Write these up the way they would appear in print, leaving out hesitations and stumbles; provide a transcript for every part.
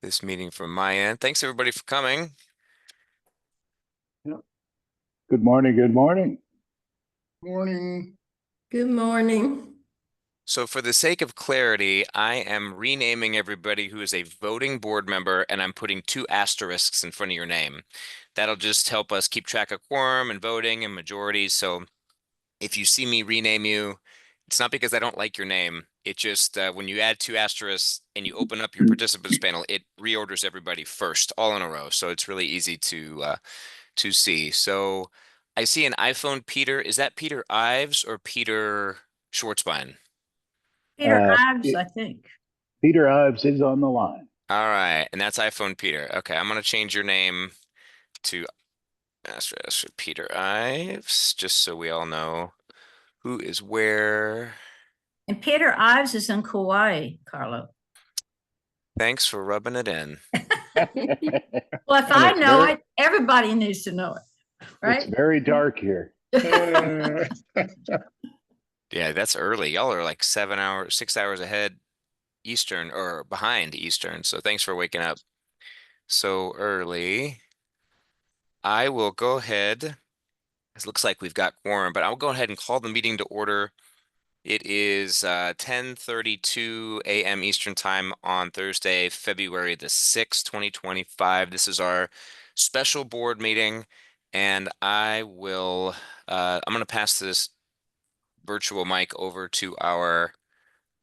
this meeting from my end. Thanks everybody for coming. Yep. Good morning. Good morning. Morning. Good morning. So for the sake of clarity, I am renaming everybody who is a voting board member, and I'm putting 2 asterisks in front of your name. That'll just help us keep track of quorum and voting and majorities. So if you see me rename you, it's not because I don't like your name. It just when you add 2 asterisks and you open up your participants panel, it reorders everybody first, all in a row. So it's really easy to see. So I see an iPhone Peter. Is that Peter Ives or Peter Schwartzbein? Peter Uh, Ives, Pe- I think. Peter Ives is on the line. All right, and that's iPhone Peter. Okay, I'm gonna change your name to Peter Ives, just so we all know who is where. And Peter Ives is in Kauai, Carlo. Thanks for rubbing it in. Well, if I know it, everybody needs to know it, right? It's very dark here. Yeah, that's early. Y'all are like 7 hours, 6 hours ahead Eastern or behind Eastern. So thanks for waking up so early. I will go ahead. It looks like we've got quorum, but I'll go ahead and call the meeting to order. It is 10:32 a.m. Eastern Time on Thursday, February the 6th, 2025. This is our special board meeting, and I'm going to pass this virtual mic over to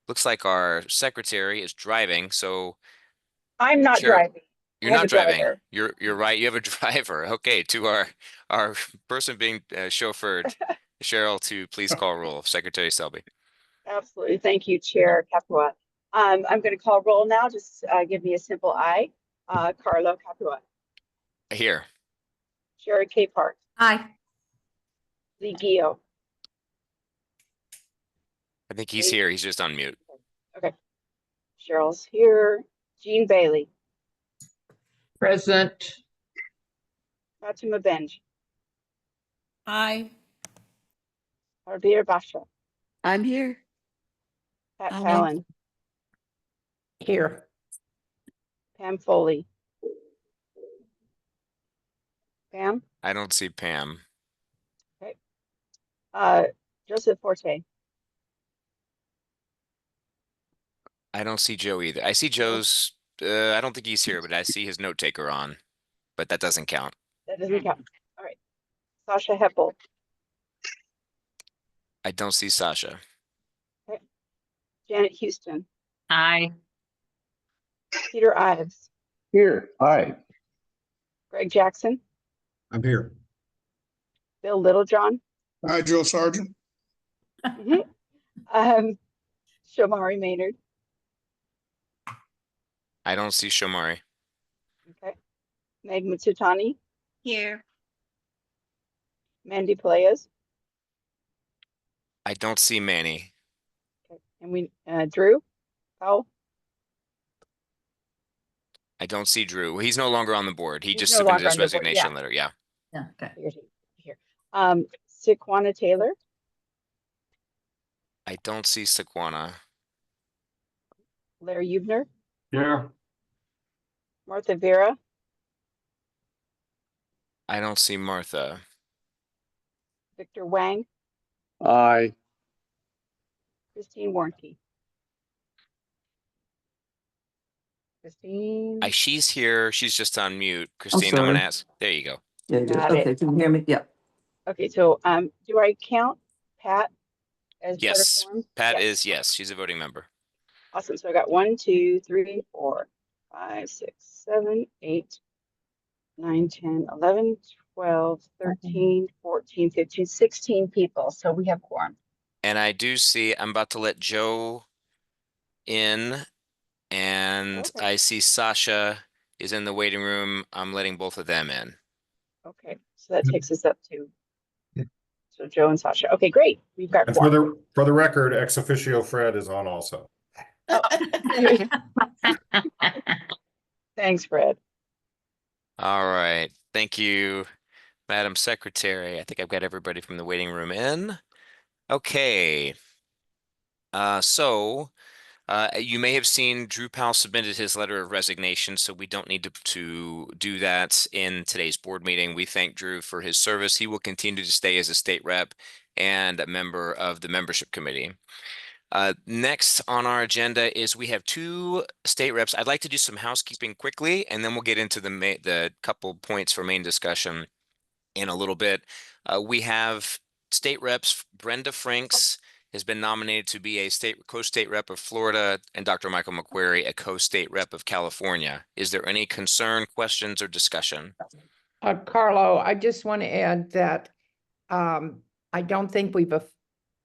looks like our secretary is driving, so I'm not Cheryl, driving. you're I have not a driving. driver. You're right. You have a driver. Okay, to our person being chauffeured, Cheryl, to please call roll. Secretary Selby. Absolutely. Thank you, Chair Capua. I'm going to call roll now. Just give me a simple I. Carlo Capua. Here. Sherry K. Park. Aye. Lee Gio. I think he's here. He's just on mute. Okay. Cheryl's here. Jean Bailey. Present. Fatima Benj. Aye. Arbir Basha. I'm here. Pat Aye. Fallon. Here. Pam Foley. Pam. I don't see Pam. Okay. Joseph Forte. I don't see Joe either. I see Joe's. I don't think he's here, but I see his note taker on. But that doesn't count. That doesn't count. All right. Sasha Heppel. I don't see Sasha. Okay. Janet Houston. Aye. Peter Ives. Here. Hi. Greg Jackson. I'm here. Bill Littlejohn. Hi, Jill Sargent. Shamari Maynard. I don't see Shomari. Okay. Meg Matsutani. Here. Mandy Peleas. I don't see Manny. Okay. And we Drew Powell. I don't see Drew. Well, he's no longer on the board. He He's just no submitted longer his on the board, resignation yeah. letter. Yeah. Yeah. Okay. Here. Sikwana Taylor. I don't see Sequana. Larry Ubner. Yeah. Martha Vera. I don't see Martha. Victor Wang. Hi. Christine Warnke. Christine. She's here. She's just on mute. Christine, I'm sorry. gonna ask. There you go. Yeah, Got okay, it. can you hear me? Yeah. Okay, so do I count Pat as part of Yes. quorum? Pat Yes. yes, she's a voting member. Awesome. So I got 1, 2, 3, 4, 5, 6, 7, 8, 9, 10, 11, 12, 13, 14, 15, 16 people. So we have quorum. And I do see I'm about to let Joe in, and Okay. I see Sasha is in the waiting room. I'm letting both of them in. Okay, so that takes us up to so Joe and Sasha. Okay, great. We've got And quorum. for the record, ex officio Fred is on also. Thanks, Fred. All right. Thank you, Madam Secretary. I think I've got everybody from the waiting room in. Okay. So You may have seen Drew Powell submitted his letter of resignation, so we don't need to do that in today's board meeting. We thank Drew for his service. He will continue to stay as a state rep and a member of the membership committee. Next on our agenda is we have two state reps. I'd like to do some housekeeping quickly, and then we'll get into the couple points for main discussion in a little bit. We have state reps. Brenda Franks has been nominated to be a co-state rep of Florida, and Dr. Michael McQuarrie, a co-state rep of California. Is there any concern, questions, or discussion? Carlo, I just want to add that I don't think we've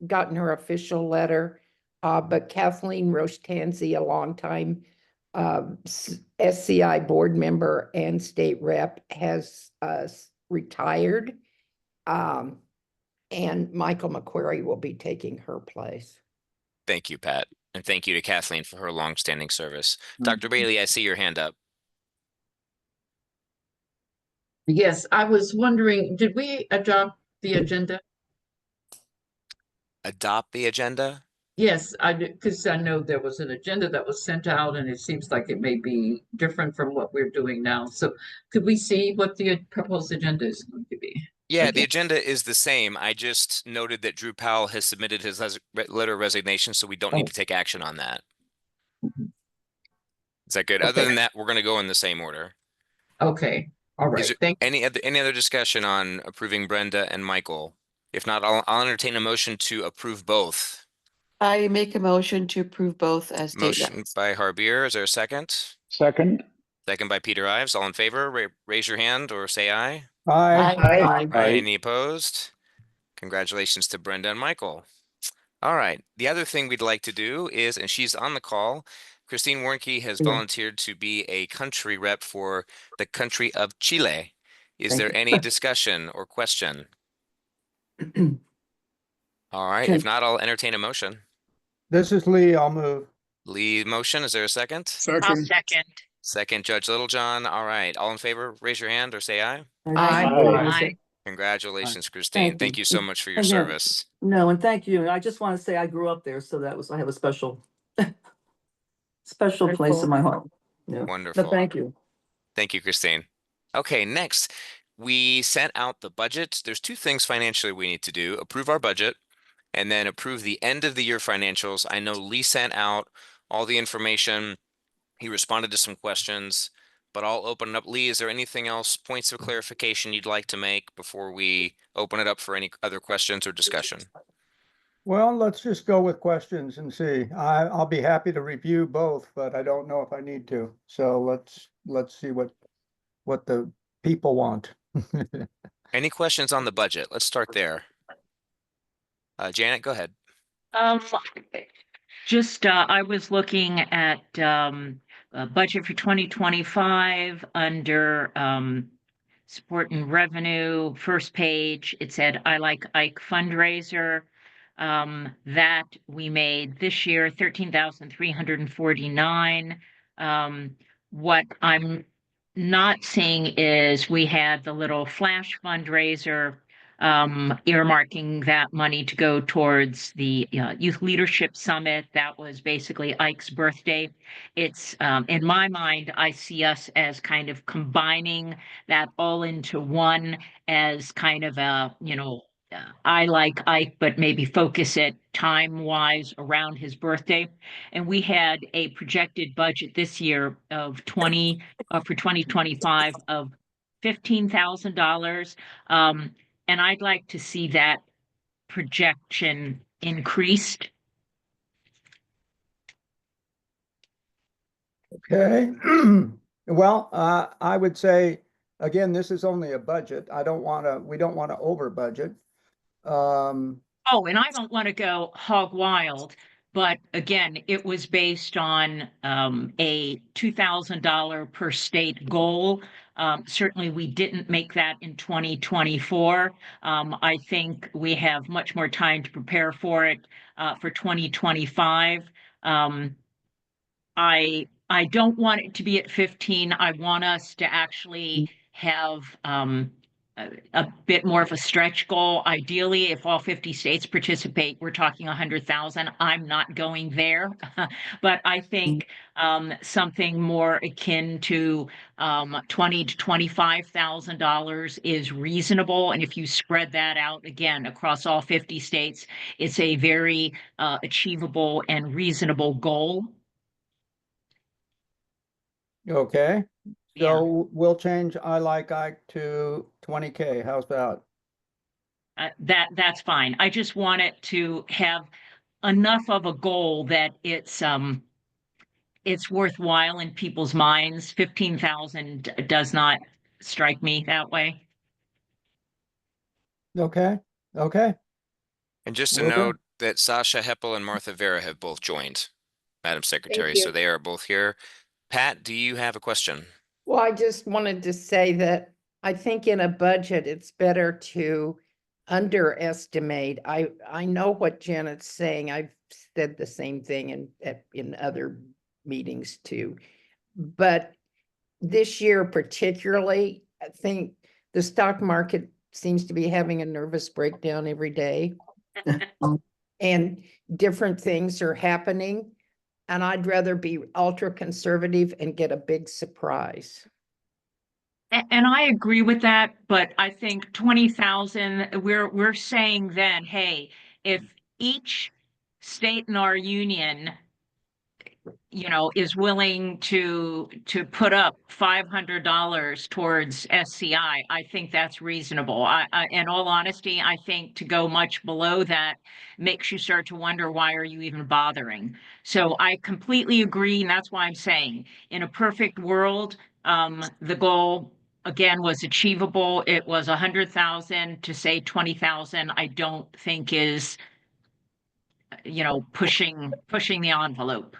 gotten her official letter, but Kathleen Roche-Tansey, a longtime SCI board member and state rep, has retired. And Michael McQuarrie will be taking her place. Thank you, Pat. And thank you to Kathleen for her longstanding service. Dr. Bailey, I see your hand up. Yes, I was wondering, did we adopt the agenda? Adopt the agenda? Yes, I did, because I know there was an agenda that was sent out and it seems like it may be different from what we're doing now. So could we see what the proposed agenda is going to be? Yeah, the again? agenda is the same. I just noted that Drew Powell has submitted his letter of resignation, so we don't need to take action on that. Is that good? Other Okay. than that, we're going to go in the same order. Okay, all Is right, there thank you. any other discussion on approving Brenda and Michael? If not, I'll entertain a motion to approve both. I make a motion to approve both as state Motion reps. by Harbier. Is there a second? Second. Second by Peter Ives. All in favor, raise your hand or say aye. Aye. Aye. Aye. Any opposed? Congratulations to Brenda and Michael. All right. The other thing we'd like to do is, and she's on the call, Christine Warnke has Yeah. volunteered to be a country rep for the country of Chile. Is Thank there you. any discussion or question? All right. Okay. If not, I'll entertain a motion. This is Lee, I'll move. Lee motion. Is there a second? Second, Second, Judge Littlejohn. All right. All in favor, raise your hand or say aye. Aye. Congratulations, Christine. Thank you so much for your service. No, and thank you. I just want to say I grew up there, so I have a special Very place cool. in my heart. Yeah. Wonderful. But thank you. Thank you, Christine. Okay, next, we sent out the budget. There's two things financially we need to do: approve our budget and then approve the end of the year financials. I know Lee sent out all the information. He responded to some questions, but I'll open it up. Lee, is there anything else, points of clarification you'd like to make before we open it up for any other questions or discussion? Well, let's just go with questions and see. I'll be happy to review both, but I don't know if I need to. So let's see what the people want. Any questions on the budget? Let's start there. Janet, go ahead. I was looking at a budget for 2025 under support and revenue, first page. It said, I Like Ike fundraiser. That we made this year, 13,349. What I'm not seeing is we had the little flash fundraiser, earmarking that money to go towards the Youth Leadership Summit. That was basically Ike's birthday. It's in my mind, I see us as kind of combining that all into one as kind of a, I Like Ike, but maybe focus it time-wise around his birthday. And we had a projected budget this year of for 2025 of $15,000. And I'd like to see that projection increased. Okay. Well, I would say, again, this is only a budget. We don't want to over budget. Oh, and I don't want to go hog wild, but again, it was based on a $2,000 per state goal. Certainly, we didn't make that in 2024. I think we have much more time to prepare for it for 2025. I don't want it to be at 15. I want us to actually have a bit more of a stretch goal. Ideally, if all 50 states participate, we're talking 100,000. I'm not going there, but I think something more akin to $20,000 to $25,000 is reasonable. And if you spread that out again across all 50 states, it's a very achievable and reasonable goal. Okay, Yeah. so we'll change I like Ike to 20K. How's that? That's fine. I just want it to have enough of a goal that it's worthwhile in people's minds. 15,000 does not strike me that way. Okay, okay. And just a Will do. note that Sasha Heppel and Martha Vera have both joined, Madam Secretary, so you. they are both here. Pat, do you have a question? Well, I just wanted to say that I think in a budget, it's better to underestimate. I know what Janet's saying. I've said the same thing in other meetings too. But this year particularly, I think the stock market seems to be having a nervous breakdown every day. And different things are happening. And I'd rather be ultra conservative and get a big surprise. And I agree with that, but I think 20,000, we're saying then, hey, if each state in our union, is willing to put up $500 towards SCI, I think that's reasonable. In all honesty, I think to go much below that makes you start to wonder, why are you even bothering? So I completely agree, and that's why I'm saying, in a perfect world, the goal again was achievable. It was 100,000. To say 20,000, I don't think is, pushing the envelope.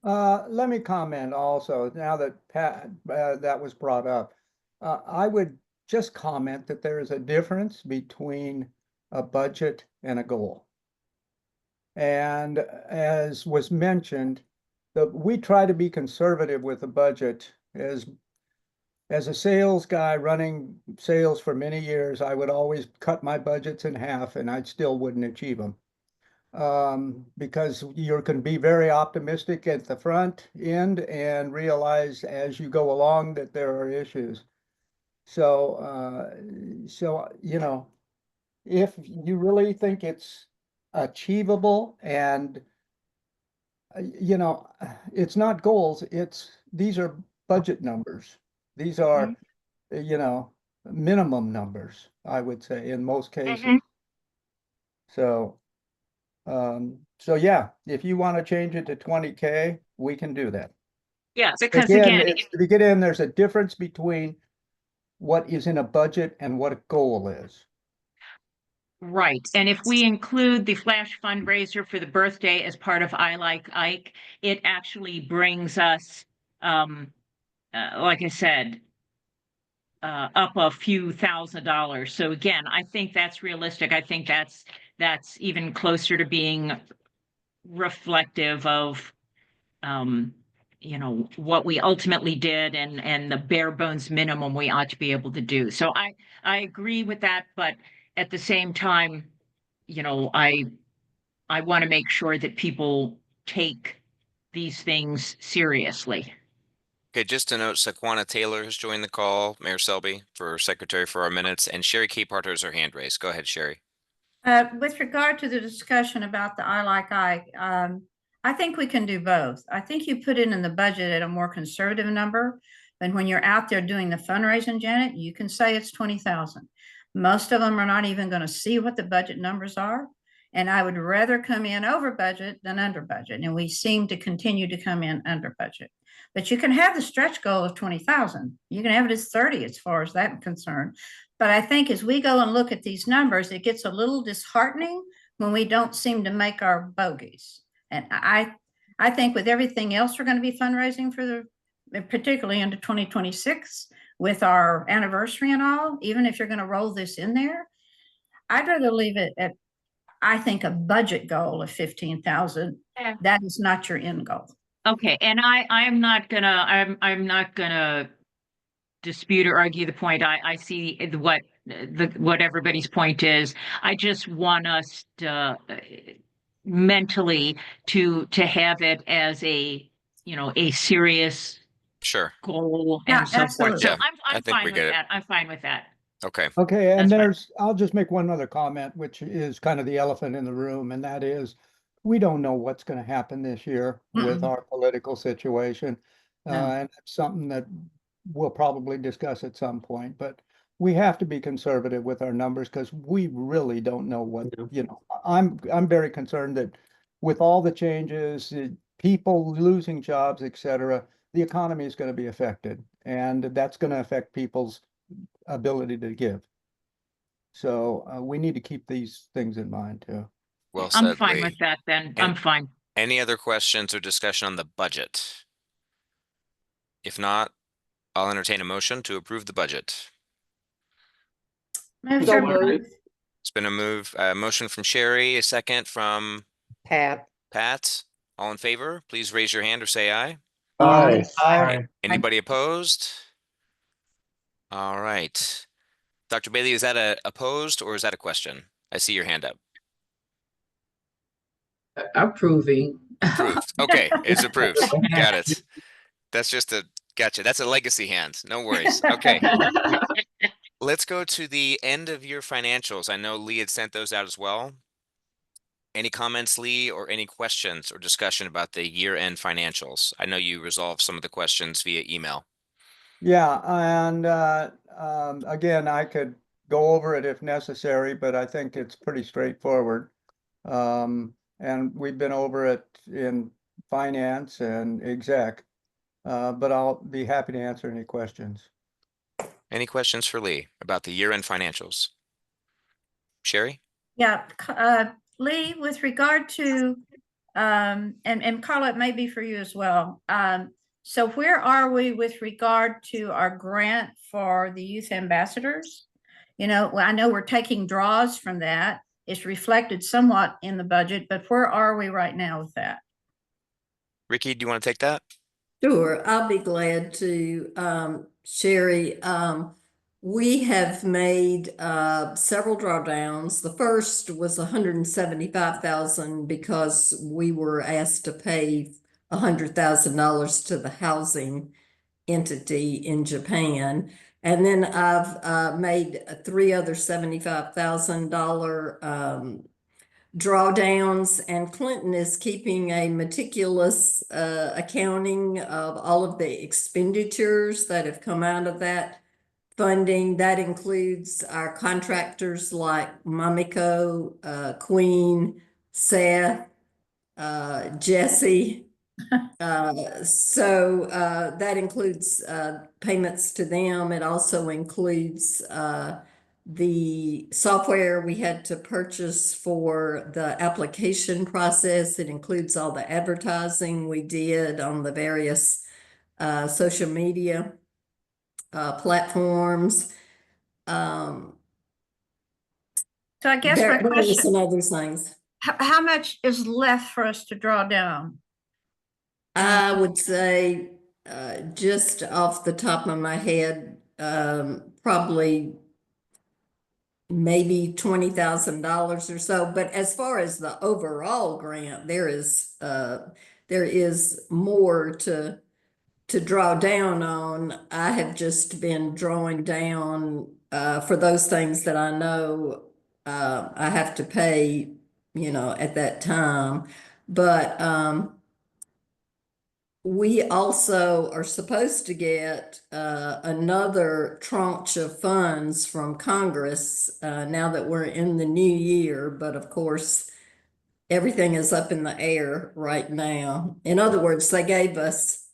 Let me comment also, now that Pat, that was brought up. I would just comment that there is a difference between a budget and a goal. And as was mentioned, we try to be conservative with the budget. As a sales guy running sales for many years, I would always cut my budgets in half and I still wouldn't achieve them. Because you can be very optimistic at the front end and realize as you go along that there are issues. So, if you really think it's achievable and, it's not goals, these are budget numbers. These are, minimum numbers, I would say, in most cases. So, so yeah, if you want to change it to 20K, we can do that. Yeah, because Again, to get in, there's a difference between what is in a budget and what a goal is. right. And if we include the flash fundraiser for the birthday as part of I Like Ike, it actually brings us, like I said, up a few $1,000s. So again, I think that's realistic. I think that's even closer to being reflective of, what we ultimately did and the bare bones minimum we ought to be able to do. So I agree with that, but at the same time, I want to make sure that people take these things seriously. Okay, just to note, Saquana Taylor has joined the call, Mayor Selby, for secretary for our minutes, and Sherry Capehart has her hand raised. Go ahead, Sherry. With regard to the discussion about the I Like Ike, I think we can do both. I think you put it in the budget at a more conservative number, and when you're out there doing the fundraising, Janet, you can say it's 20,000. Most of them are not even going to see what the budget numbers are. And I would rather come in over budget than under budget. And we seem to continue to come in under budget. But you can have the stretch goal of 20,000. You can have it as 30 as far as that's concerned. But I think as we go and look at these numbers, it gets a little disheartening when we don't seem to make our bogeys. And I think with everything else we're going to be fundraising for particularly into 2026 with our anniversary and all, even if you're going to roll this in there, I'd rather leave it at, I think, a budget goal of 15,000. Yeah. That is not your end goal. Okay, and I'm not gonna dispute or argue the point. I see what everybody's point is. I just want us to mentally to have it as a, a serious Sure. goal Yeah, and so forth. So absolutely. Yeah, I I'm think fine we with get it. that. I'm fine with that. Okay. Okay, and That's fine. I'll just make one other comment, which is kind of the elephant in the room, and that is we don't know what's going to happen this year with Mm-mm. our political situation. No. And that's something that we'll probably discuss at some point, but we have to be conservative with our numbers because we really don't know what, I'm very concerned that with all the changes, people losing jobs, et cetera, the economy is going to be affected, and that's going to affect people's ability to give. So we need to keep these things in mind too. Well I'm said, fine with Lee. that then. And I'm fine. any other questions or discussion on the budget? If not, I'll entertain a motion to approve the budget. Move to So approve. moved. It's been a motion from Sherry, a second from Pat. Pat. All in favor, please raise your hand or say aye. Aye. Aye. Anybody opposed? All right. Dr. Bailey, is that a opposed or is that a question? I see your hand up. Approving. Approved. Okay, it's approved. Got it. That's just gotcha. That's a legacy hand. No worries. Okay. Let's go to the end of year financials. I know Lee had sent those out as well. Any comments, Lee, or any questions or discussion about the year-end financials? I know you resolved some of the questions via email. Yeah, and again, I could go over it if necessary, but I think it's pretty straightforward. And we've been over it in finance and exec, but I'll be happy to answer any questions. Any questions for Lee about the year-end financials? Sherry? Yeah, Lee, with regard to, and Carla, it may be for you as well. So where are we with regard to our grant for the youth ambassadors? I know we're taking draws from that. It's reflected somewhat in the budget, but where are we right now with that? Ricky, do you want to take that? Sure, I'll be glad to, Sherry. We have made several drawdowns. The first was 175,000 because we were asked to pay $100,000 to the housing entity in Japan. And then I've made three other $75,000 drawdowns, and Clinton is keeping a meticulous accounting of all of the expenditures that have come out of that funding. That includes our contractors like Mamiko, Queen, Seth, Jesse. So that includes payments to them. It also includes the software we had to purchase for the application process. It includes all the advertising we did on the various social media platforms. So I guess my There are question, some other things. how much is left for us to draw down? I would say, just off the top of my head, probably maybe $20,000 or so. But as far as the overall grant, there is more to draw down on. I have just been drawing down for those things that I know I have to pay, at that time. But we also are supposed to get another tranche of funds from Congress now that we're in the new year. But of course, everything is up in the air right now. In other words, they gave us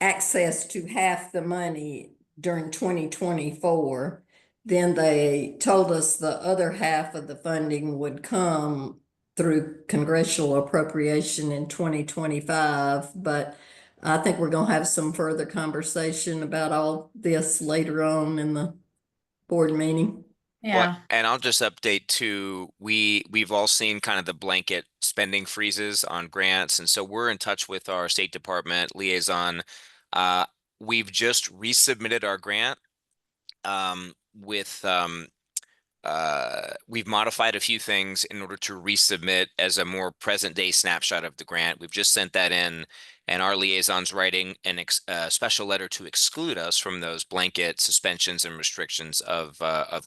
access to half the money during 2024. Then they told us the other half of the funding would come through congressional appropriation in 2025. But I think we're going to have some further conversation about all this later on in the board meeting. Yeah. Well, and I'll just update too. We've all seen kind of the blanket spending freezes on grants, and so we're in touch with our State Department liaison. we've just resubmitted our grant with we've modified a few things in order to resubmit as a more present day snapshot of the grant. We've just sent that in, and our liaison's writing a special letter to exclude us from those blanket suspensions and restrictions of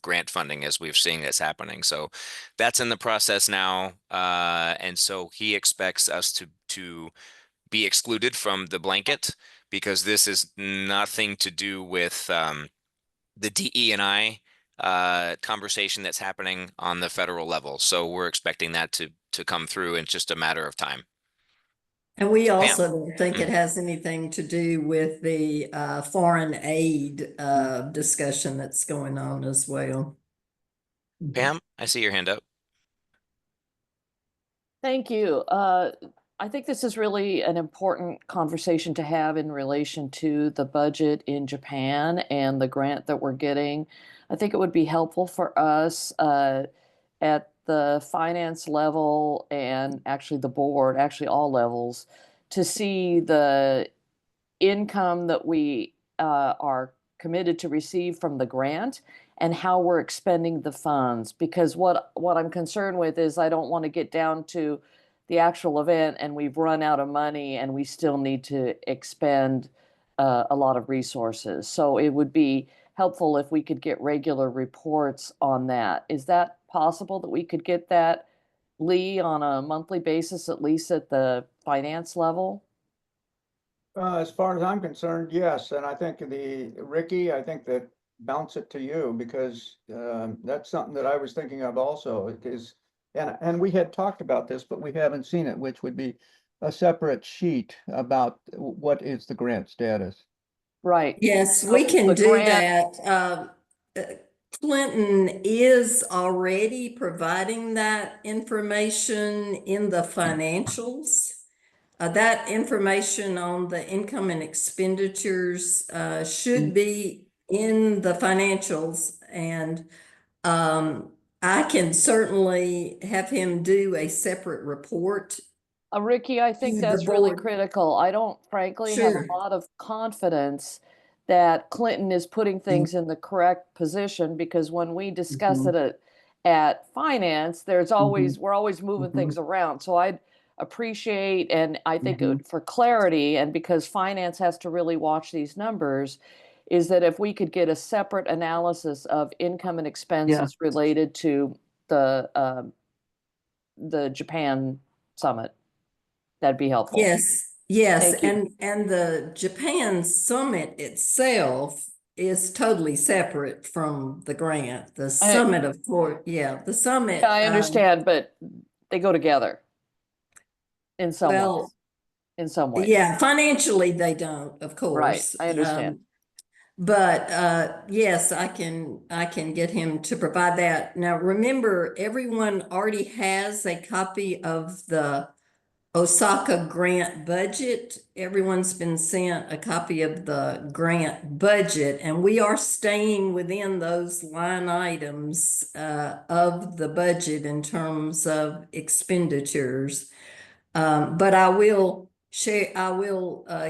grant funding as we're seeing that's happening. So that's in the process now, and so he expects us to be excluded from the blanket because this is nothing to do with the DE&I conversation that's happening on the federal level. So we're expecting that to come through in just a matter of time. And we Pam. also don't think it has anything to do with the foreign aid discussion that's going on as well. Pam, I see your hand up. Thank you. I think this is really an important conversation to have in relation to the budget in Japan and the grant that we're getting. I think it would be helpful for us at the finance level and actually the board, actually all levels, to see the income that we are committed to receive from the grant and how we're expending the funds. Because what I'm concerned with is I don't want to get down to the actual event and we've run out of money and we still need to expend a lot of resources. So it would be helpful if we could get regular reports on that. Is that possible that we could get that, Lee, on a monthly basis, at least at the finance level? As far as I'm concerned, yes, and I think Ricky, I think that bounce it to you because that's something that I was thinking of also. It is, and we had talked about this, but we haven't seen it, which would be a separate sheet about what is the grant status. Right. Yes, we So can the do grant- that. Clinton is already providing that information in the financials. That information on the income and expenditures should be in the financials, and I can certainly have him do a separate report. Ricky, I think To the that's really board. critical. I don't frankly have a Sure. lot of confidence that Clinton is putting things in the correct position because when we discuss it at finance, there's always we're always moving things around. So I'd appreciate, and I think for clarity and because finance has to really watch these numbers, is that if we could get a separate analysis of income and expenses related to the Japan summit. That'd be helpful. Yes, Thank you. and the Japan summit itself is totally separate from the grant. The summit, of course, the summit. I understand, but they go together in some ways. In some ways. Yeah, financially they don't, of course. Right, I understand. But yes, I can get him to provide that. Now, remember, everyone already has a copy of the Osaka grant budget. Everyone's been sent a copy of the grant budget, and we are staying within those line items of the budget in terms of expenditures. But I will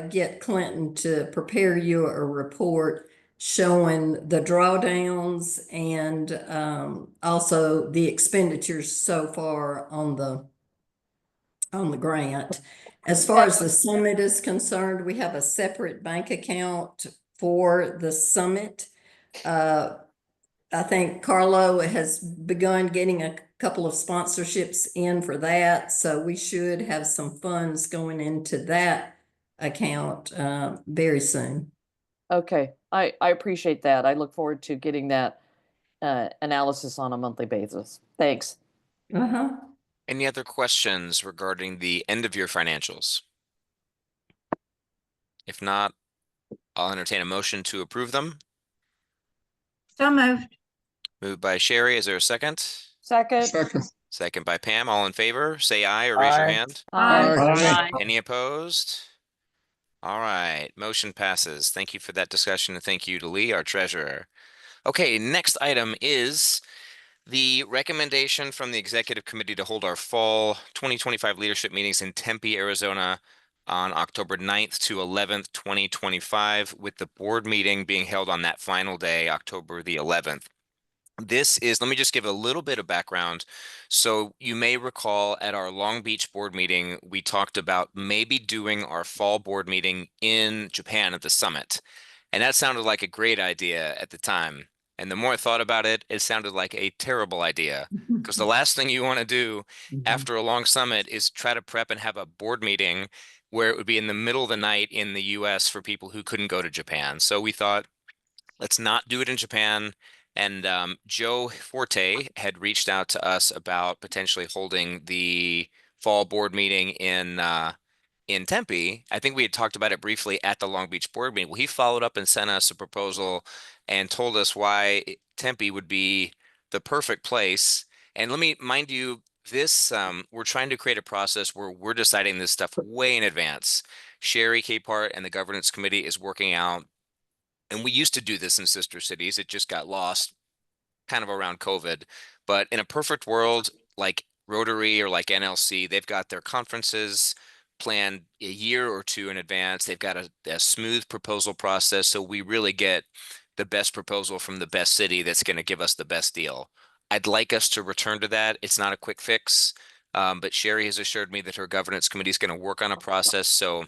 get Clinton to prepare you a report showing the drawdowns and also the expenditures so far on the grant. As far as the summit is concerned, we have a separate bank account for the summit. I think Carlo has begun getting a couple of sponsorships in for that, so we should have some funds going into that account very soon. Okay, I appreciate that. I look forward to getting that analysis on a monthly basis. Thanks. Any other questions regarding the end of year financials? If not, I'll entertain a motion to approve them. So moved. Moved by Sherry. Is there a second? Second. Second by Pam. All in favor, say aye or raise your hand. Aye. Any opposed? All right, motion passes. Thank you for that discussion, and thank you to Lee, our treasurer. Okay, next item is the recommendation from the Executive Committee to hold our fall 2025 leadership meetings in Tempe, Arizona on October 9th to 11th, 2025, with the board meeting being held on that final day, October the 11th. This is, let me just give a little bit of background. So you may recall at our Long Beach board meeting, we talked about maybe doing our fall board meeting in Japan at the summit. And that sounded like a great idea at the time. And the more I thought about it, it sounded like a terrible idea. Because the last thing you want to do after a long summit is try to prep and have a board meeting where it would be in the middle of the night in the US for people who couldn't go to Japan. So we thought, let's not do it in Japan. And Joe Forte had reached out to us about potentially holding the fall board meeting in Tempe. I think we had talked about it briefly at the Long Beach board meeting. Well, he followed up and sent us a proposal and told us why Tempe would be the perfect place. And let me mind you, this we're trying to create a process where we're deciding this stuff way in advance. Sherry Capehart and the governance committee is working out, and we used to do this in sister cities. It just got lost kind of around COVID. But in a perfect world, like Rotary or like NLC, they've got their conferences planned a year or two in advance. They've got a smooth proposal process. So we really get the best proposal from the best city that's going to give us the best deal. I'd like us to return to that. It's not a quick fix, but Sherry has assured me that her governance committee is going to work on a process. So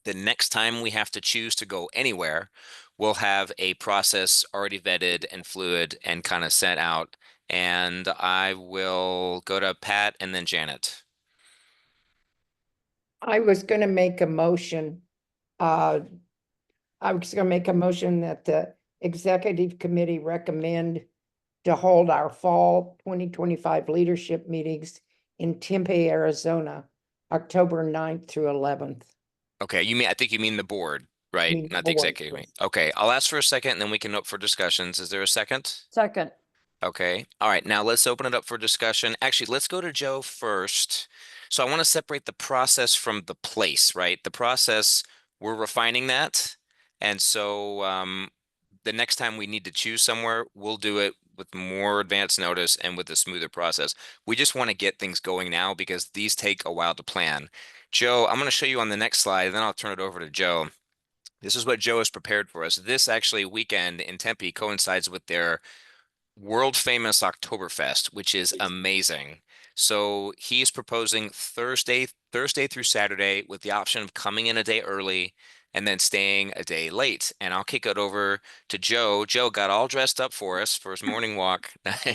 the next time we have to choose to go anywhere, we'll have a process already vetted and fluid and kind of set out. And I will go to Pat and then Janet. I was gonna make a motion, I was gonna make a motion that the executive committee recommend to hold our fall 2025 leadership meetings in Tempe, Arizona, October 9th through 11th. Okay, I think you mean the board, right? Mean Not the board, executive meeting. yes. Okay, I'll ask for a second and then we can open for discussions. Is there a second? Second. Okay. All right. Now let's open it up for discussion. Actually, let's go to Joe first. So I want to separate the process from the place, right? The process, we're refining that. And so the next time we need to choose somewhere, we'll do it with more advance notice and with a smoother process. We just want to get things going now because these take a while to plan. Joe, I'm going to show you on the next slide, and then I'll turn it over to Joe. This is what Joe has prepared for us. This actually weekend in Tempe coincides with their world famous Oktoberfest, which is amazing. So he's proposing Thursday through Saturday with the option of coming in a day early and then staying a day late. And I'll kick it over to Joe. Joe got all dressed up for us for his morning walk.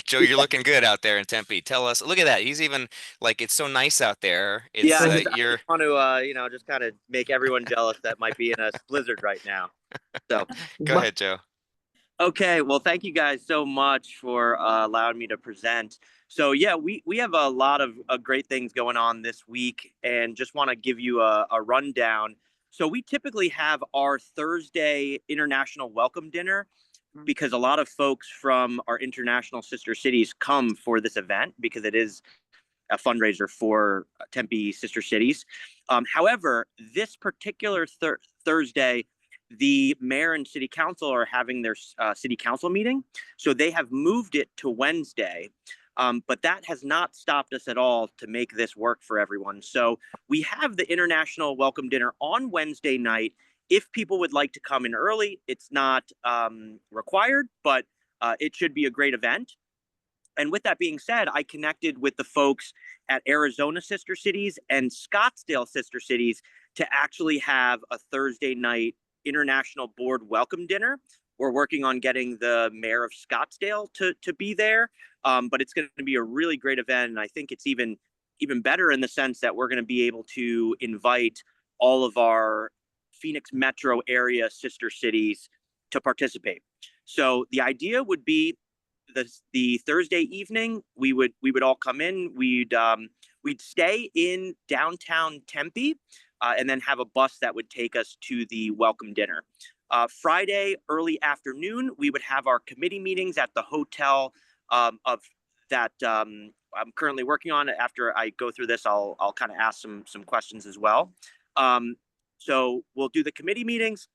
Joe, you're looking good out there in Tempe. Tell us, look at that. He's even like, it's so nice out there. It's Yeah, I just want to, just kind of make everyone jealous that might be in a blizzard right now. So go ahead, Joe. Okay, well, thank you guys so much for allowing me to present. So yeah, we have a lot of great things going on this week, and just want to give you a rundown. So we typically have our Thursday international welcome dinner because a lot of folks from our international sister cities come for this event because it is a fundraiser for Tempe sister cities. However, this particular Thursday, the mayor and city council are having their city council meeting. So they have moved it to Wednesday. But that has not stopped us at all to make this work for everyone. So we have the international welcome dinner on Wednesday night. If people would like to come in early, it's not required, but it should be a great event. And with that being said, I connected with the folks at Arizona Sister Cities and Scottsdale Sister Cities to actually have a Thursday night international board welcome dinner. We're working on getting the mayor of Scottsdale to be there, but it's going to be a really great event. And I think it's even better in the sense that we're going to be able to invite all of our Phoenix metro area sister cities to participate. So the idea would be the Thursday evening, we would all come in. We'd stay in downtown Tempe, and then have a bus that would take us to the welcome dinner. Friday early afternoon, we would have our committee meetings at the hotel of that I'm currently working on. After I go through this, I'll kind of ask some questions as well. So we'll do the committee meetings.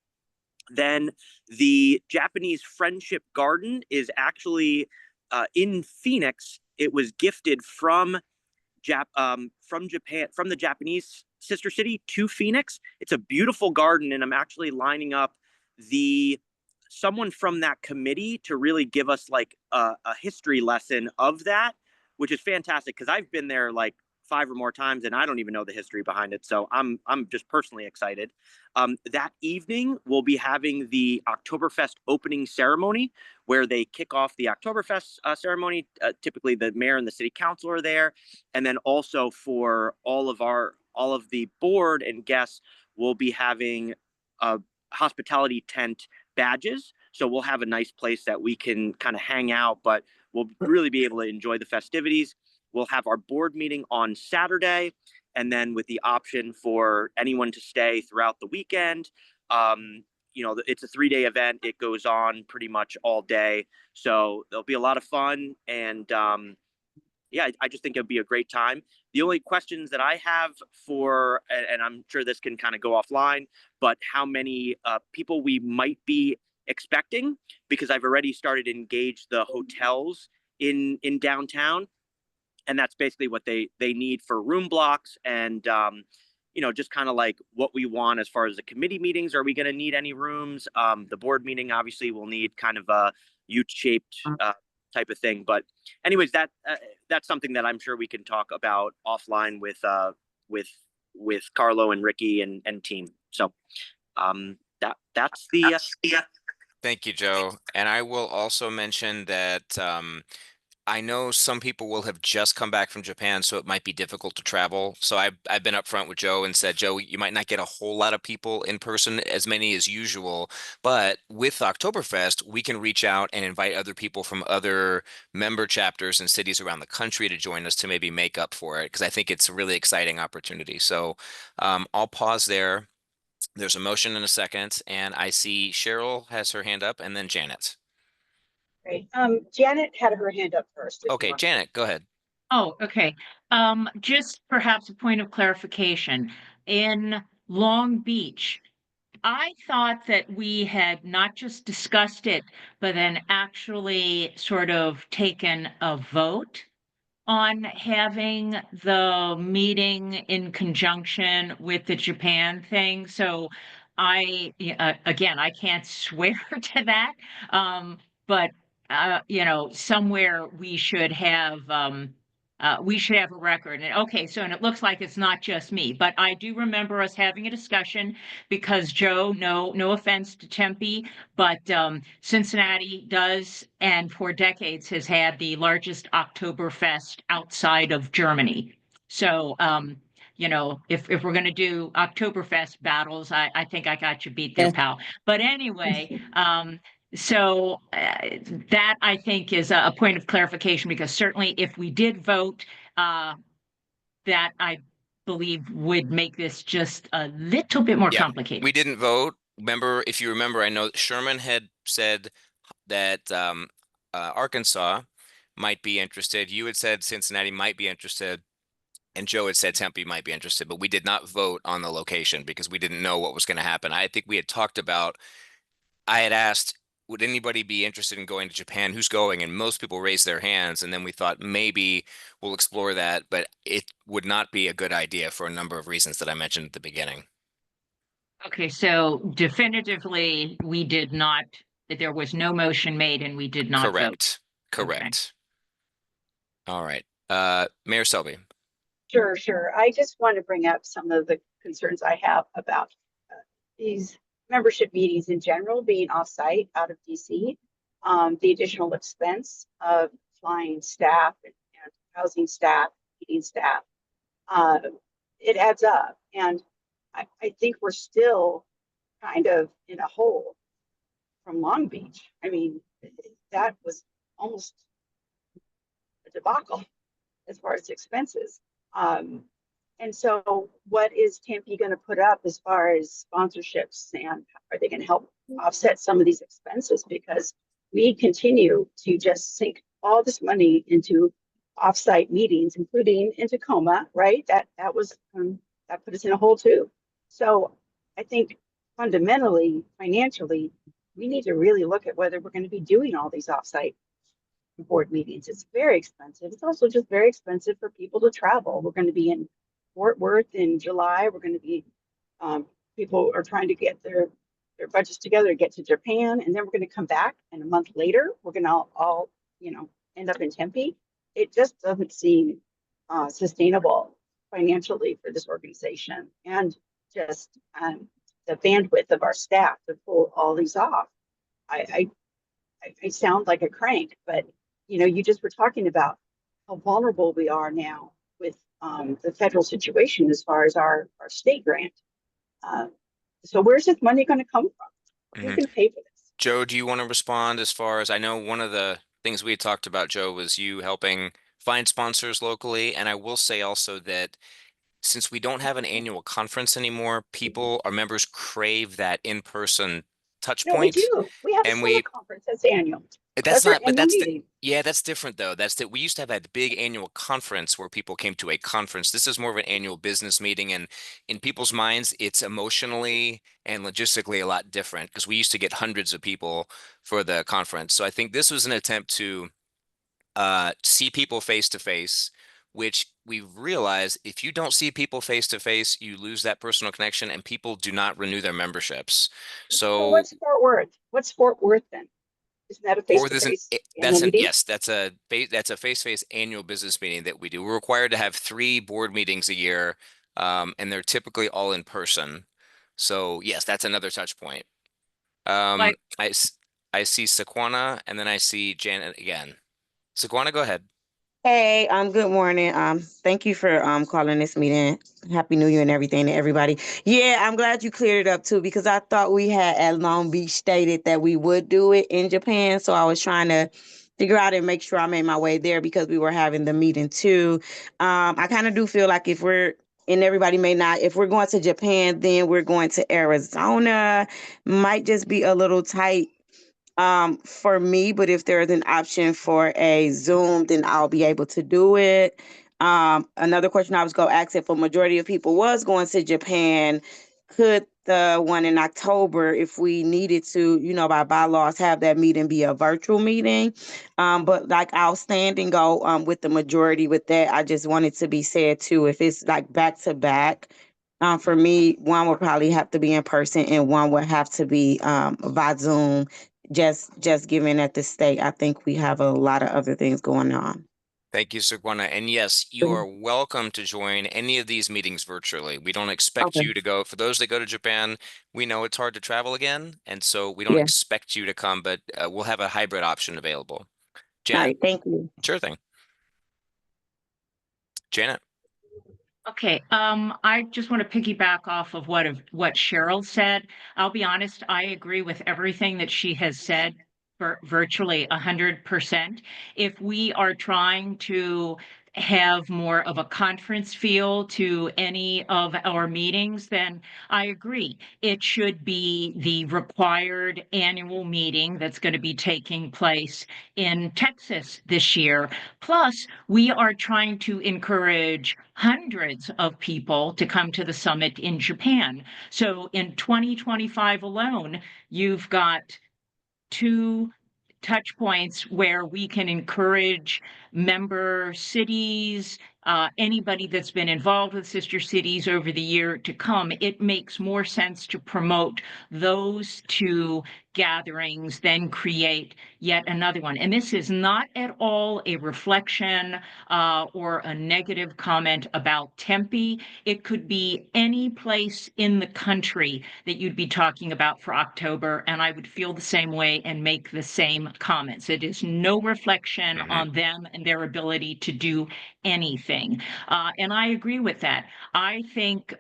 Then the Japanese Friendship Garden is actually in Phoenix. It was gifted from from Japan, from the Japanese sister city to Phoenix. It's a beautiful garden, and I'm actually lining up someone from that committee to really give us like a history lesson of that, which is fantastic because I've been there like 5 or more times and I don't even know the history behind it. So I'm just personally excited. That evening we'll be having the Oktoberfest opening ceremony where they kick off the Oktoberfest ceremony. Typically the mayor and the city council are there, and then also for all of the board and guests, we'll be having a hospitality tent badges. So we'll have a nice place that we can kind of hang out, but we'll really be able to enjoy the festivities. We'll have our board meeting on Saturday, and then with the option for anyone to stay throughout the weekend. It's a 3-day event. It goes on pretty much all day. So there'll be a lot of fun. And yeah, I just think it'll be a great time. The only questions that I have and I'm sure this can kind of go offline, but how many people we might be expecting, because I've already started to engage the hotels in downtown, and that's basically what they need for room blocks and just kind of like what we want as far as the committee meetings. Are we going to need any rooms? The board meeting obviously will need kind of a U-shaped type of thing. But anyways, that's something that I'm sure we can talk about offline with Carlo and Ricky and team. So that's the Thank you, Joe. And I will also mention that I know some people will have just come back from Japan, so it might be difficult to travel. So I've been upfront with Joe and said, Joe, you might not get a whole lot of people in person, as many as usual. But with Oktoberfest, we can reach out and invite other people from other member chapters and cities around the country to join us to maybe make up for it, because I think it's a really exciting opportunity. So I'll pause there. There's a motion and a second, and I see Cheryl has her hand up, and then Janet. Great. Janet had her hand up first. Okay, Janet, go ahead. Oh, okay. Just perhaps a point of clarification. In Long Beach, I thought that we had not just discussed it, but then actually sort of taken a vote on having the meeting in conjunction with the Japan thing. So again, I can't swear to that. But somewhere we should have a record. And okay, so and it looks like it's not just me, but I do remember us having a discussion because Joe, no offense to Tempe, but Cincinnati does, and for decades has had the largest Oktoberfest outside of Germany. So if we're going to do Oktoberfest battles, I think I got you beat there, pal. But anyway, so that I think is a point of clarification, because certainly if we did vote, that I believe would make this just a little bit more complicated. We didn't vote. If you remember, I know Sherman had said that Arkansas might be interested. You had said Cincinnati might be interested, and Joe had said Tempe might be interested, but we did not vote on the location because we didn't know what was going to happen. I think we had talked about, I had asked, would anybody be interested in going to Japan? Who's going? And most people raised their hands. And then we thought maybe we'll explore that, but it would not be a good idea for a number of reasons that I mentioned at the beginning. Okay, so definitively we did not, that there was no motion made and we did not vote. Correct. All right. Mayor Selby. Sure. I just want to bring up some of the concerns I have about these membership meetings in general being off-site out of DC. The additional expense of flying staff and housing staff, meeting staff, it adds up. And I think we're still kind of in a hole from Long Beach. I mean, that was almost a debacle as far as expenses. And so what is Tempe going to put up as far as sponsorships, and are they going to help offset some of these expenses? Because we continue to just sink all this money into offsite meetings, including in Tacoma, right? That put us in a hole too. So I think fundamentally, financially, we need to really look at whether we're going to be doing all these offsite board meetings. It's very expensive. It's also just very expensive for people to travel. We're going to be in Fort Worth in July. We're going to be, people are trying to get their budgets together to get to Japan. And then we're going to come back, and a month later, we're going to all, end up in Tempe. It just doesn't seem sustainable financially for this organization, and just the bandwidth of our staff to pull all these off. I sound like a crank, but you just were talking about how vulnerable we are now with the federal situation as far as our state grant. So where's this money going to come from? Who's going to pay for this? Joe, do you want to respond as far as I know one of the things we had talked about, Joe, was you helping find sponsors locally. And I will say also that since we don't have an annual conference anymore, our members crave that in-person touch No, we point. do. We have a And summer conference that's annual. That's our annual meeting. Yeah, that's different though. We used to have that big annual conference where people came to a conference. This is more of an annual business meeting, and in people's minds, it's emotionally and logistically a lot different because we used to get hundreds of people for the conference. So I think this was an attempt to see people face to face, which we've realized if you don't see people face to face, you lose that personal connection and people do not renew their memberships. So So what's Fort Worth? What's Fort Worth then? Isn't that a face-to-face annual meeting? yes, that's a face-to-face annual business meeting that we do. We're required to have 3 board meetings a year, and they're typically all in person. So yes, that's another touch point. Like, I see Sequana and then I see Janet again. Sequana, go ahead. Hey, good morning. Thank you for calling this meeting. Happy New Year and everything to everybody. Yeah, I'm glad you cleared it up too, because I thought we had at Long Beach stated that we would do it in Japan. So I was trying to figure out and make sure I made my way there because we were having the meeting too. I kind of do feel like if we're and everybody may not, if we're going to Japan, then we're going to Arizona. Might just be a little tight for me, but if there's an option for a Zoom, then I'll be able to do it. Another question I was going to ask, if a majority of people was going to Japan, could the one in October, if we needed to, by bylaws, have that meeting be a virtual meeting? But like I'll stand and go with the majority with that. I just wanted to be said too, if it's like back to back, for me, one would probably have to be in person and one would have to be by Zoom. Just given at this state, I think we have a lot of other things going on. Thank you, Sequana. And yes, you are welcome to join any of these meetings virtually. We don't expect you to go. For those that go to Japan, we know it's hard to travel again, and so we don't expect you to come, but we'll have a hybrid option available. Janet? All right, thank you. Sure thing. Janet? okay, I just want to piggyback off of what Cheryl said. I'll be honest, I agree with everything that she has said for virtually 100%. If we are trying to have more of a conference feel to any of our meetings, then I agree. It should be the required annual meeting that's going to be taking place in Texas this year. Plus, we are trying to encourage hundreds of people to come to the summit in Japan. So in 2025 alone, you've got 2 touch points where we can encourage member cities, anybody that's been involved with sister cities over the year to come. It makes more sense to promote those 2 gatherings than create yet another one. And this is not at all a reflection or a negative comment about Tempe. It could be any place in the country that you'd be talking about for October, and I would feel the same way and make the same comments. It is no reflection on them and their ability to do anything. And I agree with that. I think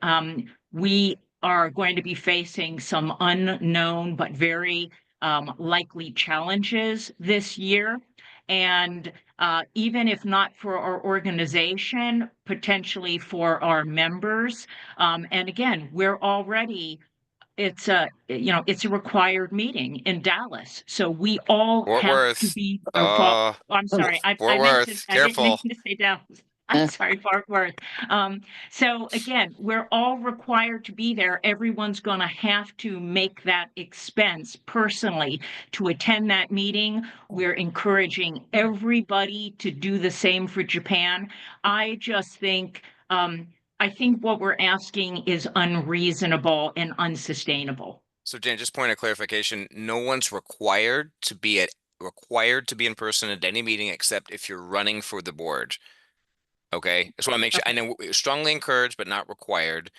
we are going to be facing some unknown but very likely challenges this year. And even if not for our organization, potentially for our members. And again, we're already it's a required meeting in Dallas, so we all Fort have to Worth. be involved. I'm sorry, Fort Worth. I didn't mean Careful. to say Dallas. I'm sorry, Fort Worth. So again, we're all required to be there. Everyone's going to have to make that expense personally to attend that meeting. We're encouraging everybody to do the same for Japan. I just think, I think what we're asking is unreasonable and unsustainable. So Jan, just point of clarification, no one's required to be in person at any meeting except if you're running for the board. Okay, just want to make sure. I know strongly encouraged, but not required.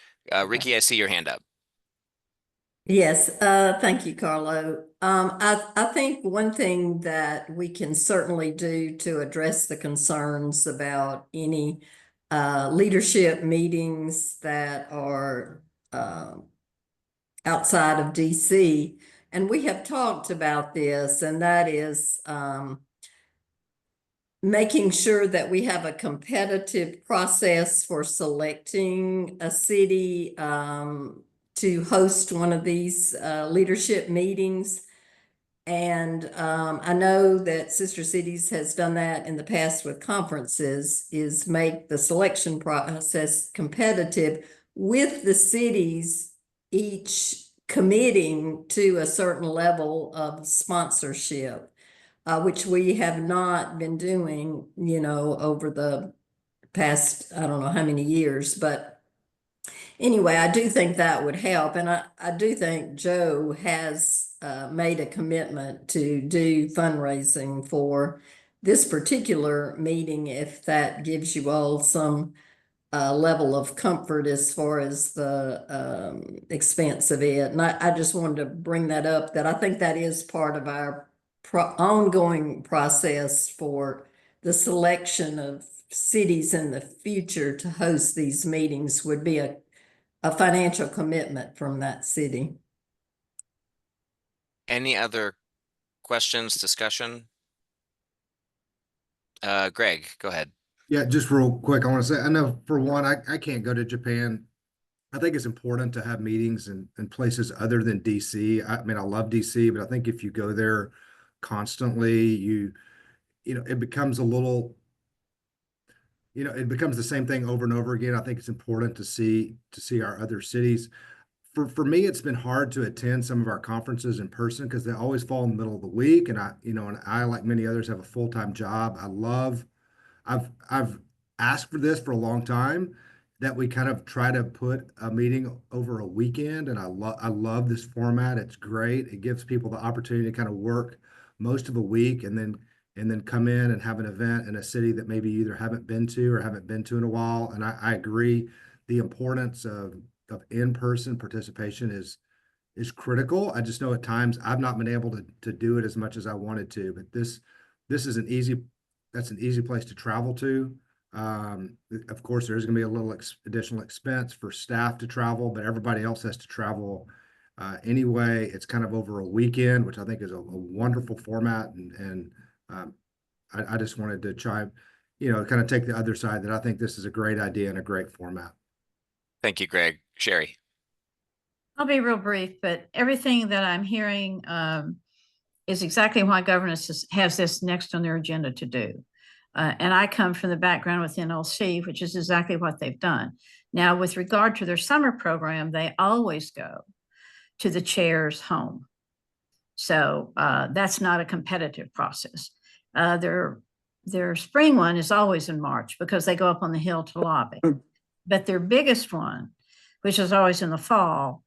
Ricky, I see your hand up. Yes, thank you, Carlo. I think one thing that we can certainly do to address the concerns about any leadership meetings that are outside of DC, and we have talked about this, and that is making sure that we have a competitive process for selecting a city to host one of these leadership meetings. And I know that Sister Cities has done that in the past with conferences, is make the selection process competitive with the cities each committing to a certain level of sponsorship. Which we have not been doing, over the past, I don't know how many years. But anyway, I do think that would help. And I do think Joe has made a commitment to do fundraising for this particular meeting, if that gives you all some level of comfort as far as the expense of it. And I just wanted to bring that up, that I think that is part of our ongoing process for the selection of cities in the future to host these meetings, would be a financial commitment from that city. Any other questions, discussion? Greg, go ahead. Yeah, just real quick, I want to say, I know for one, I can't go to Japan. I think it's important to have meetings in places other than DC. I mean, I love DC, but I think if you go there constantly, it becomes a little, it becomes the same thing over and over again. I think it's important to see our other cities. For me, it's been hard to attend some of our conferences in person because they always fall in the middle of the week. And I, like many others, have a full-time job. I've asked for this for a long time, that we kind of try to put a meeting over a weekend. And I love this format. It's great. It gives people the opportunity to kind of work most of a week and then come in and have an event in a city that maybe you either haven't been to or haven't been to in a while. And I agree, the importance of in-person participation is critical. I just know at times I've not been able to do it as much as I wanted to, but this is that's an easy place to travel to. Of course, there's going to be a little additional expense for staff to travel, but everybody else has to travel anyway. It's kind of over a weekend, which I think is a wonderful format. And I just wanted to kind of take the other side, that I think this is a great idea and a great format. Thank you, Greg. Sherry. I'll be real brief, but everything that I'm hearing is exactly why governance has this next on their agenda to do. And I come from the background with NLC, which is exactly what they've done. Now, with regard to their summer program, they always go to the chair's home. So that's not a competitive process. Their spring one is always in March because they go up on the hill to lobby. But their biggest one, which is always in the fall,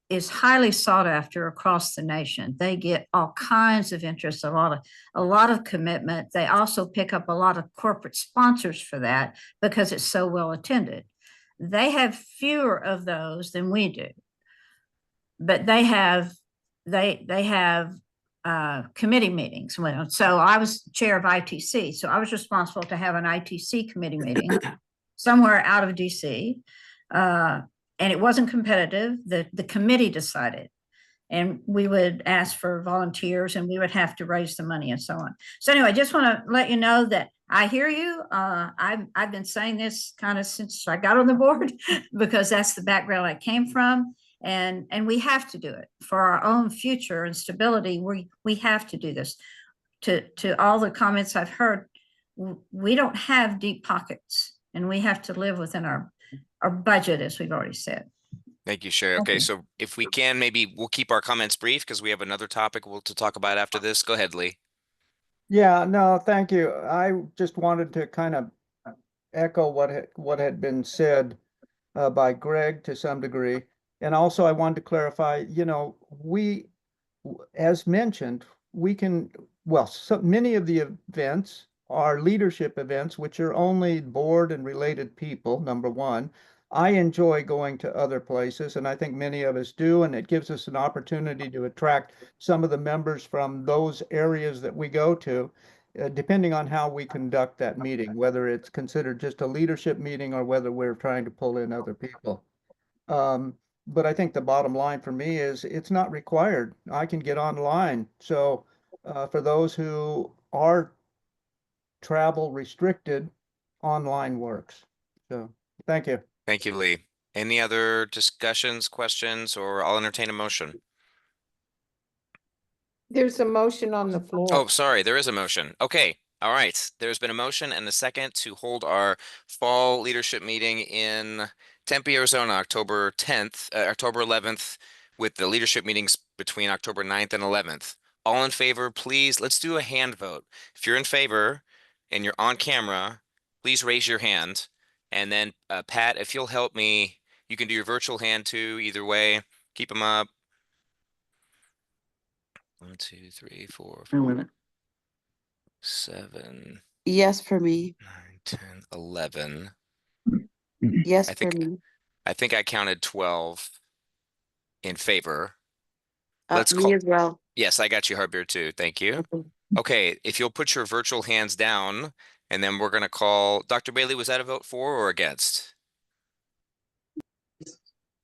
is highly sought after across the nation. They get all kinds of interest, a lot of commitment. They also pick up a lot of corporate sponsors for that because it's so well attended. They have fewer of those than we do, but they have committee meetings. So I was chair of ITC, so I was responsible to have an ITC committee meeting somewhere out of DC. And it wasn't competitive. The committee decided, and we would ask for volunteers, and we would have to raise the money and so on. So anyway, I just want to let you know that I hear you. I've been saying this kind of since I got on the board because that's the background I came from, and we have to do it for our own future and stability. We have to do this. To all the comments I've heard, we don't have deep pockets. and we have to live within our budget, as we've already said. Thank you, Sherry. Okay, so if we can, maybe we'll keep our comments brief because we have another topic to talk about after this. Go ahead, Lee. Yeah, no, thank you. I just wanted to kind of echo what had been said by Greg to some degree. And also I wanted to clarify, as mentioned, we can, well, so many of the events are leadership events, which are only board and related people, number one. I enjoy going to other places, and I think many of us do, and it gives us an opportunity to attract some of the members from those areas that we go to, depending on how we conduct that meeting, whether it's considered just a leadership meeting or whether we're trying to pull in other people. But I think the bottom line for me is it's not required. I can get online. So for those who are travel restricted, online works. So thank you. Thank you, Lee. Any other discussions, questions, or I'll entertain a motion? There's a motion on the floor. Oh, sorry, there is a motion. Okay, all right. There's been a motion and a second to hold our fall leadership meeting in Tempe, Arizona, October 11th, with the leadership meetings between October 9th and 11th. All in favor, please, let's do a hand vote. If you're in favor and you're on camera, please raise your hand. And then Pat, if you'll help me, you can do your virtual hand too, either way. Keep them up. 1, 2, 3, 4, 5, 7, Yes, for me. 9, 10, 11. Yes, I for think me. I counted 12 in favor. Let's Me call. as well. Yes, I got you, Hardbeer, too. Thank you. Okay. Okay, if you'll put your virtual hands down, and then we're going to call. Dr. Bailey, was that a vote for or against?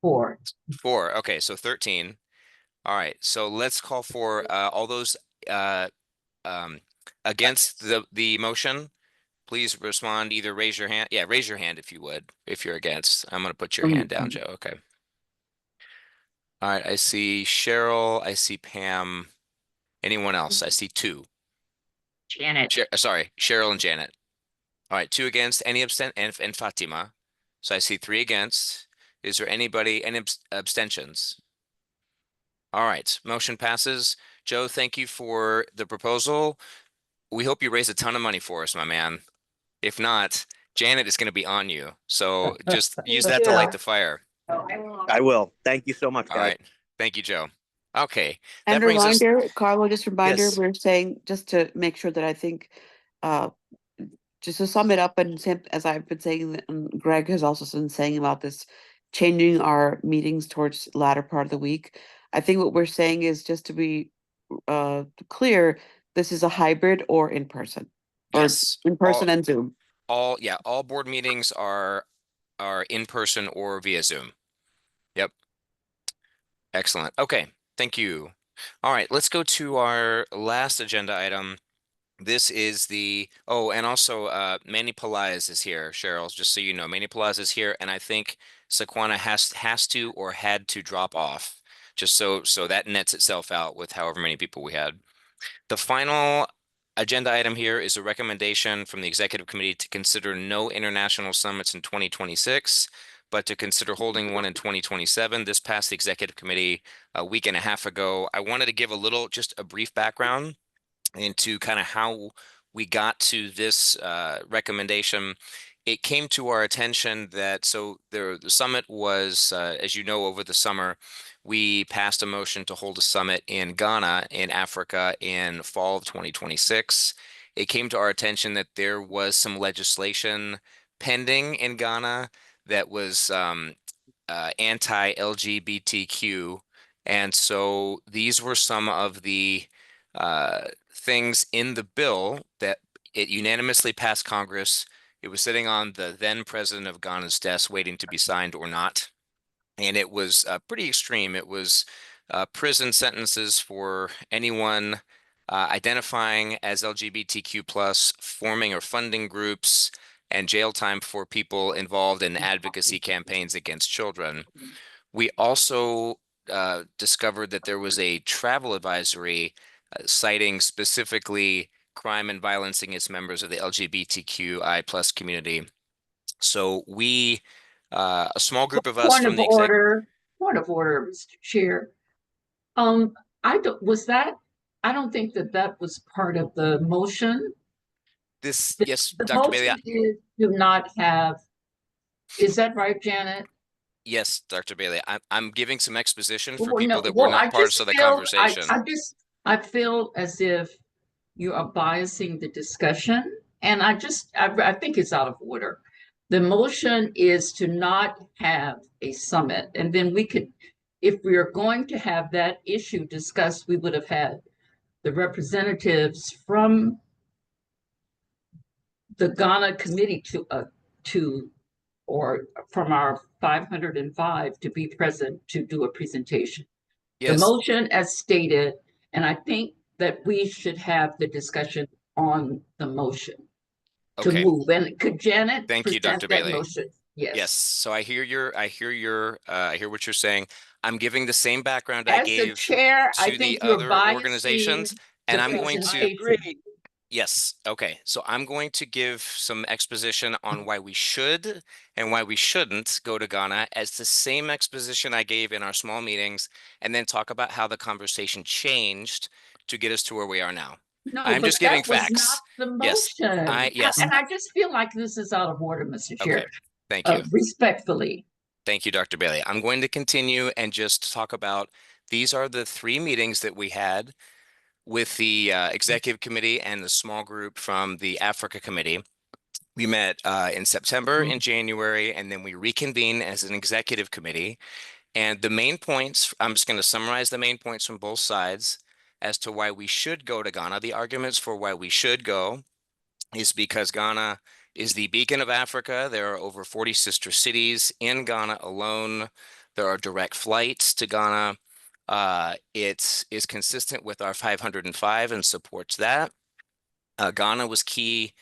4. 4. Okay, so 13. All right, so let's call for all those against the motion. Please respond, either raise your hand. Yeah, raise your hand if you would, if you're against. I'm going to put your hand down, Joe. Okay. All right, I see Cheryl. I see Pam. Anyone else? I see 2. Janet. Sorry, Cheryl and Janet. All right, 2 against. Any and Fatima. So I see 3 against. Is there any abstentions? All right, motion passes. Joe, thank you for the proposal. We hope you raise a ton of money for us, my man. If not, Janet is going to be on you. So just use that to light the fire. I will. Thank you so much, All guys. right. Thank you, Joe. Okay. And That brings us. reminder, Carlo, just reminder, Yes. we're saying, just to make sure that I think, just to sum it up, and as I've been saying, and Greg has also been saying about this, changing our meetings towards latter part of the week. I think what we're saying is, just to be clear, this is a hybrid or in person. Yes. Or in person and Zoom. All board meetings are in person or via Zoom. Yep. Excellent. Okay. Thank you. All right, let's go to our last agenda item. This is and also Manny Pelaez is here, Cheryl, just so you know. Manny Pelaez is here, and I think Sequana has to or had to drop off, just so that nets itself out with however many people we had. The final agenda item here is a recommendation from the Executive Committee to consider no international summits in 2026, but to consider holding one in 2027. This passed the Executive Committee a week and a half ago. I wanted to give just a brief background into kind of how we got to this recommendation. It came to our attention that the summit was, as you know, over the summer, we passed a motion to hold a summit in Ghana in Africa in fall of 2026. It came to our attention that there was some legislation pending in Ghana that was anti-LGBTQ. And so these were some of the things in the bill that it unanimously passed Congress. It was sitting on the then president of Ghana's desk waiting to be signed or not. And it was pretty extreme. It was prison sentences for anyone identifying as LGBTQ plus, forming or funding groups, and jail time for people involved in advocacy campaigns against children. We also discovered that there was a travel advisory citing specifically crime and violence against members of the LGBTQI plus community. So we, a small group of us Point from of the exec, order, Mr. Chair. I don't, was that, I don't think that that was part of the motion. yes, The Dr. Bailey, motion is to not have, is that right, Janet? yes, Dr. Bailey, I'm giving some exposition for Well, people no, that were well, not parts of the conversation. I feel as if you are biasing the discussion, and I think it's out of order. The motion is to not have a summit, and then we could, if we are going to have that issue discussed, we would have had the representatives from the Ghana committee to, or from our 505 to be present to do a presentation. The Yes, motion as stated, and I think that we should have the discussion on the motion to okay. move. And could Janet Thank you, present Dr. that Bailey. motion? Yes, Yes. so I hear what you're saying. I'm giving the same background I As the gave chair, I to the think you're other biasing organizations, the and I'm going to, presentation. yes, okay. So I'm going to give some exposition on why we should and why we shouldn't go to Ghana as the same exposition I gave in our small meetings, and then talk about how the conversation changed to get us to where we are now. No, I'm just but giving that was not facts. the Yes, motion. yes, And I just feel like this is out of order, Mr. okay. Chair, Thank you. respectfully. Thank you, Dr. Bailey. I'm going to continue and just talk about, these are the 3 meetings that we had with the executive committee and the small group from the Africa committee. We met in September, in January, and then we reconvened as an executive committee. And the main points, I'm just going to summarize the main points from both sides as to why we should go to Ghana. The arguments for why we should go is because Ghana is the beacon of Africa. There are over 40 sister cities in Ghana alone. There are direct flights to Ghana. It is consistent with our 505 and supports that. Ghana was key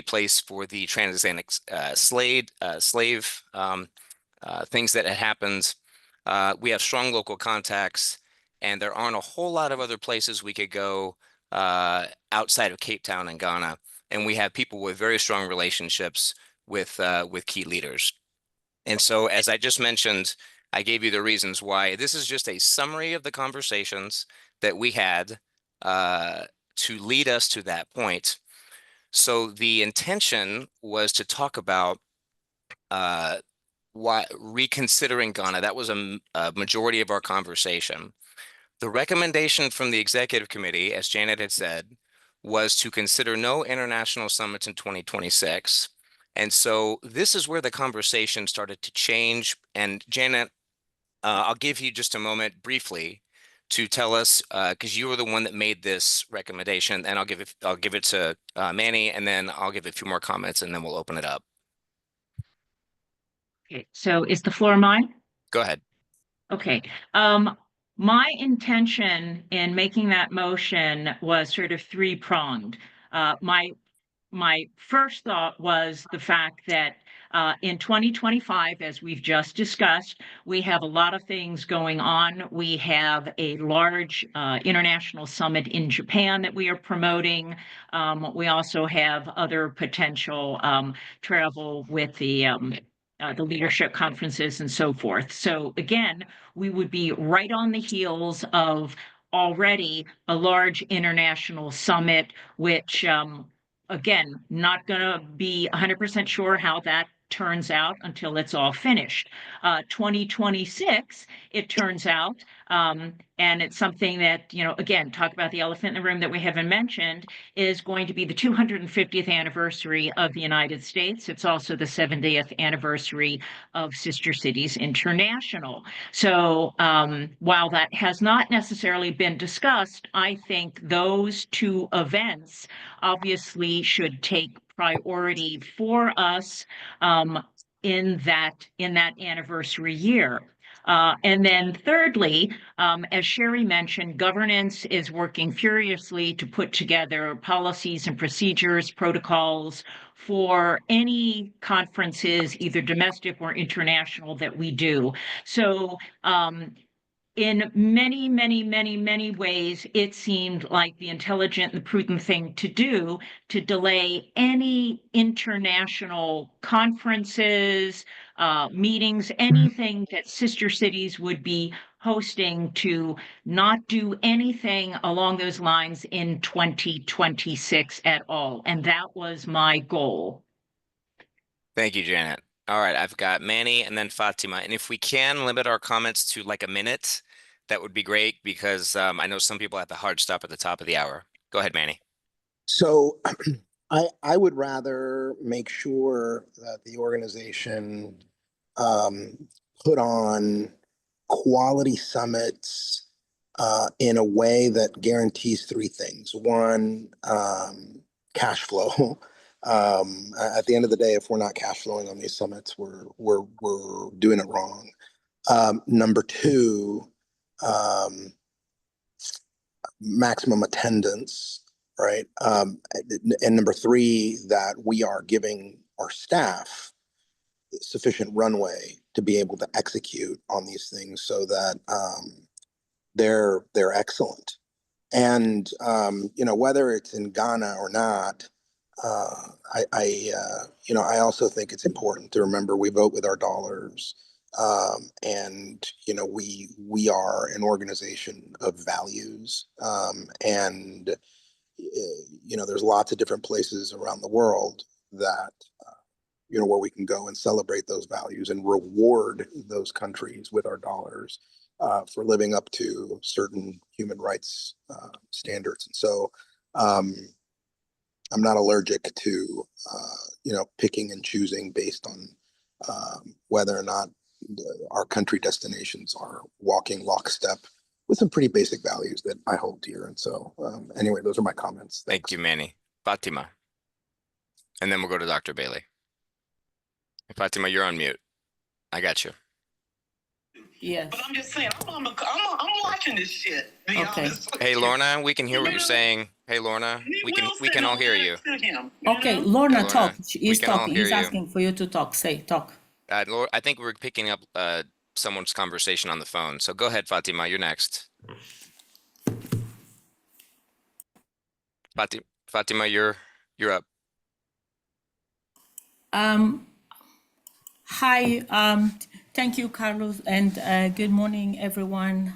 place for the transatlantic slave things that had happened. We have strong local contacts, and there aren't a whole lot of other places we could go outside of Cape Town and Ghana. And we have people with very strong relationships with key leaders. And so, as I just mentioned, I gave you the reasons why. This is just a summary of the conversations that we had to lead us to that point. So the intention was to talk about why reconsidering Ghana. That was a majority of our conversation. The recommendation from the executive committee, as Janet had said, was to consider no international summits in 2026. And so this is where the conversation started to change. And Janet, I'll give you just a moment briefly to tell us, because you were the one that made this recommendation, and I'll give it to Manny, and then I'll give a few more comments, and then we'll open it up. Okay, so is the floor mine? Go ahead. Okay. My intention in making that motion was sort of 3-pronged. My first thought was the fact that in 2025, as we've just discussed, we have a lot of things going on. We have a large international summit in Japan that we are promoting. We also have other potential travel with the leadership conferences and so forth. So again, we would be right on the heels of already a large international summit, which again, not going to be 100% sure how that turns out until it's all finished. 2026, it turns out, and it's something that, again, talk about the elephant in the room that we haven't mentioned, is going to be the 250th anniversary of the United States. It's also the 70th anniversary of Sister Cities International. So while that has not necessarily been discussed, I think those 2 events obviously should take priority for us in that anniversary year. And then thirdly, as Sherry mentioned, governance is working furiously to put together policies and procedures, protocols for any conferences, either domestic or international, that we do. So in many, many, many, many ways, it seemed like the intelligent and prudent thing to do to delay any international conferences, meetings, anything that sister cities would be hosting, to not do anything along those lines in 2026 at all. And that was my goal. Thank you, Janet. All right, I've got Manny and then Fatima. And if we can limit our comments to like a minute, that would be great because I know some people have the hard stop at the top of the hour. Go ahead, Manny. So I would rather make sure that the organization put on quality summits in a way that guarantees three things. One, cash flow. At the end of the day, if we're not cash flowing on these summits, we're doing it wrong. Number two, maximum attendance, right? And number three, that we are giving our staff sufficient runway to be able to execute on these things so that they're excellent. And whether it's in Ghana or not, I also think it's important to remember we vote with our dollars. And we are an organization of values, and there's lots of different places around the world that where we can go and celebrate those values and reward those countries with our dollars for living up to certain human rights standards. And so I'm not allergic to picking and choosing based on whether or not our country destinations are walking lockstep with some pretty basic values that I hold dear. And so anyway, those are my comments. Thank you, Manny. Fatima. And then we'll go to Dr. Bailey. Fatima, you're on mute. I got you. Yes. But I'm just saying, I'm watching this shit. Okay. Hey, Lorna, we can hear what you're saying. Hey, Lorna, we can all hear you. Okay, Lorna, Lorna, talk. we He's can all talking. hear He's you. asking for you to talk. Say, talk. I think we're picking up someone's conversation on the phone. So go ahead, Fatima, you're next. Fatima, you're up. Hi, thank you, Carlos, and good morning, everyone.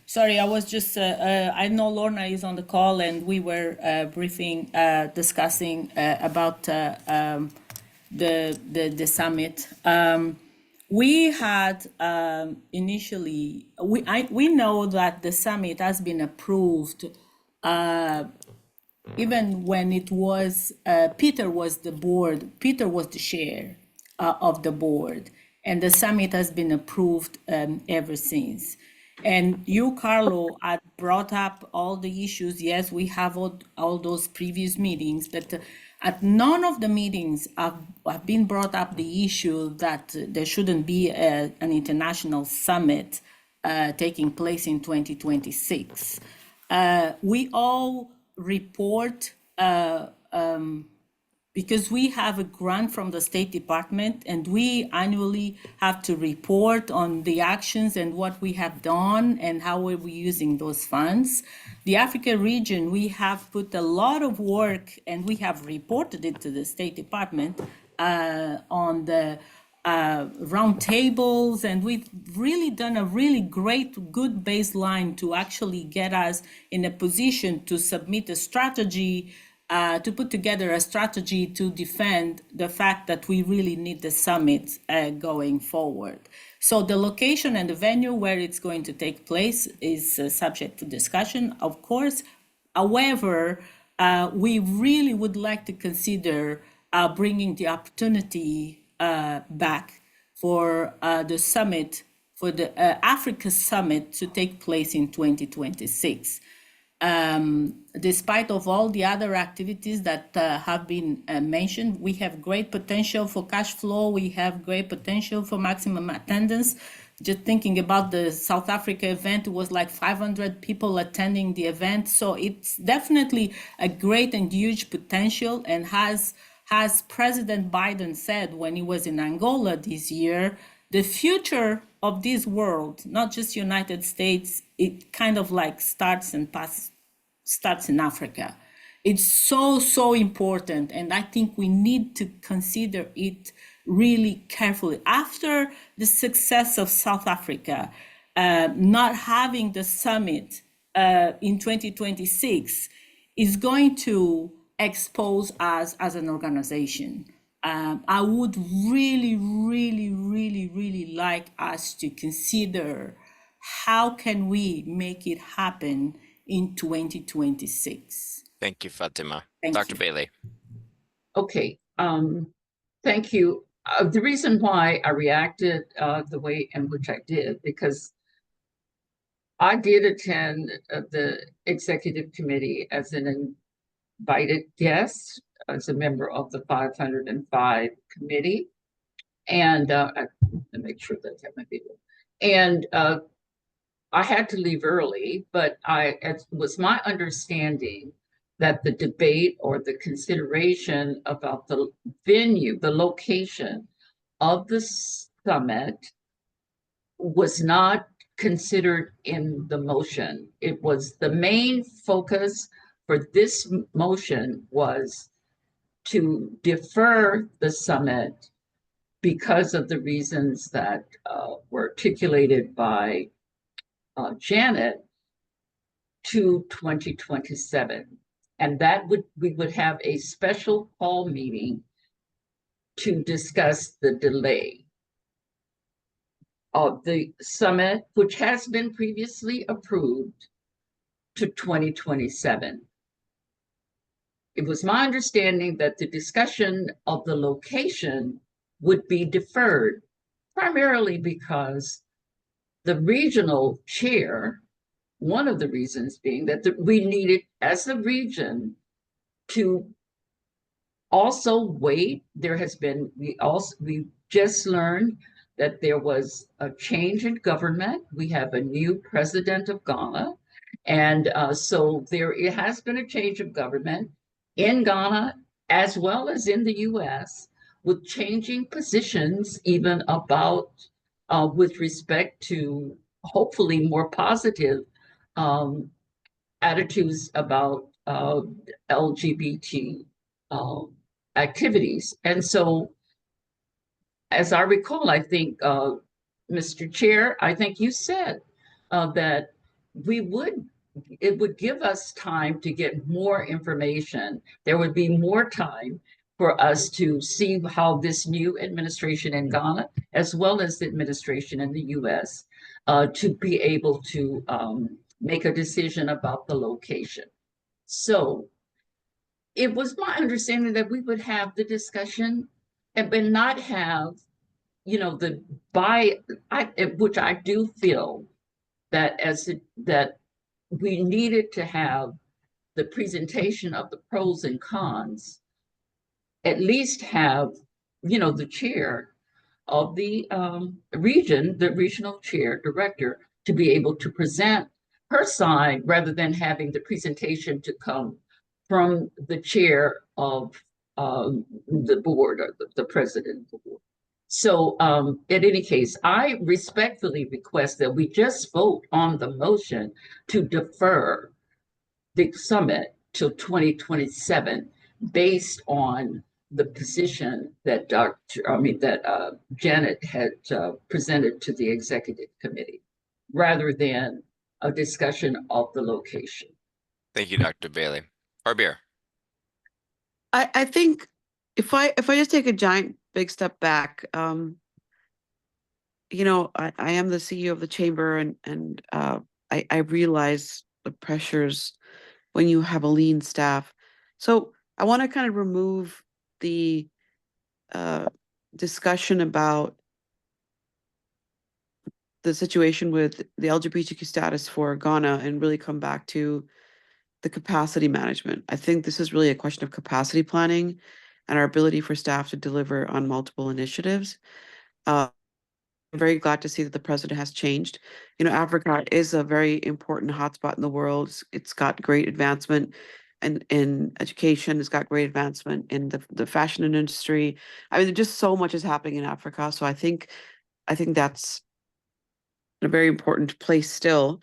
Sorry, I was just, I know Lorna is on the call and we were discussing about the summit. We had initially, we know that the summit has been approved even when it was, Peter was the chair of the board, and the summit has been approved ever since. And you, Carlo, had brought up all the issues. Yes, we have all those previous meetings, but at none of the meetings have been brought up the issue that there shouldn't be an international summit taking place in 2026. We all report because we have a grant from the State Department and we annually have to report on the actions and what we have done and how we're using those funds. The Africa region, we have put a lot of work and we have reported it to the State Department on the roundtables, and we've really done a really good baseline to actually get us in a position to submit a strategy, to put together a strategy to defend the fact that we really need the summit going forward. So the location and the venue where it's going to take place is subject to discussion, of course. However, we really would like to consider bringing the opportunity back for the summit, for the Africa summit to take place in 2026. Despite of all the other activities that have been mentioned, we have great potential for cash flow. We have great potential for maximum attendance. Just thinking about the South Africa event, it was like 500 people attending the event. So it's definitely a great and huge potential, and as President Biden said when he was in Angola this year, the future of this world, not just United States, it kind of like starts in Africa. It's so important, and I think we need to consider it really carefully. After the success of South Africa, not having the summit in 2026 is going to expose us as an organization. I would really like us to consider how can we make it happen in 2026. Thank you, Fatima. Thank Dr. you. Bailey. Okay, thank you. The reason why I reacted the way in which I did, because I did attend the executive committee as an invited guest, as a member of the 505 committee. And I make sure that I have my video. And I had to leave early, but it was my understanding that the debate or the consideration about the venue, the location of the summit was not considered in the motion. It was the main focus for this motion was to defer the summit because of the reasons that were articulated by Janet to 2027. And that we would have a special call meeting to discuss the delay of the summit, which has been previously approved, to 2027. It was my understanding that the discussion of the location would be deferred, primarily because the regional chair, one of the reasons being that we needed, as a region, to also wait. There has been, we just learned that there was a change in government. We have a new president of Ghana. And so it has been a change of government in Ghana as well as in the US, with changing positions even about with respect to hopefully more positive attitudes about LGBT activities. And so, as I recall, I think, Mr. Chair, I think you said that it would give us time to get more information. There would be more time for us to see how this new administration in Ghana, as well as the administration in the US, to be able to make a decision about the location. So it was my understanding that we would have the discussion but not have, which I do feel that that we needed to have the presentation of the pros and cons, at least have, the chair of the region, the regional chair director, to be able to present her side rather than having the presentation to come from the chair of the board or the president of the board. So in any case, I respectfully request that we just vote on the motion to defer the summit till 2027 based on the position that Janet had presented to the executive committee, rather than a discussion of the location. Thank you, Dr. Bailey. Barbier. I think if I just take a giant big step back, I am the CEO of the chamber, and I realize the pressures when you have a lean staff. So I want to kind of remove the discussion about the situation with the LGBTQ status for Ghana and really come back to the capacity management. I think this is really a question of capacity planning and our ability for staff to deliver on multiple initiatives. I'm very glad to see that the president has changed. Africa is a very important hotspot in the world. It's got great advancement in education. It's got great advancement in the fashion industry. I mean, just so much is happening in Africa. So I think that's in a very important place still.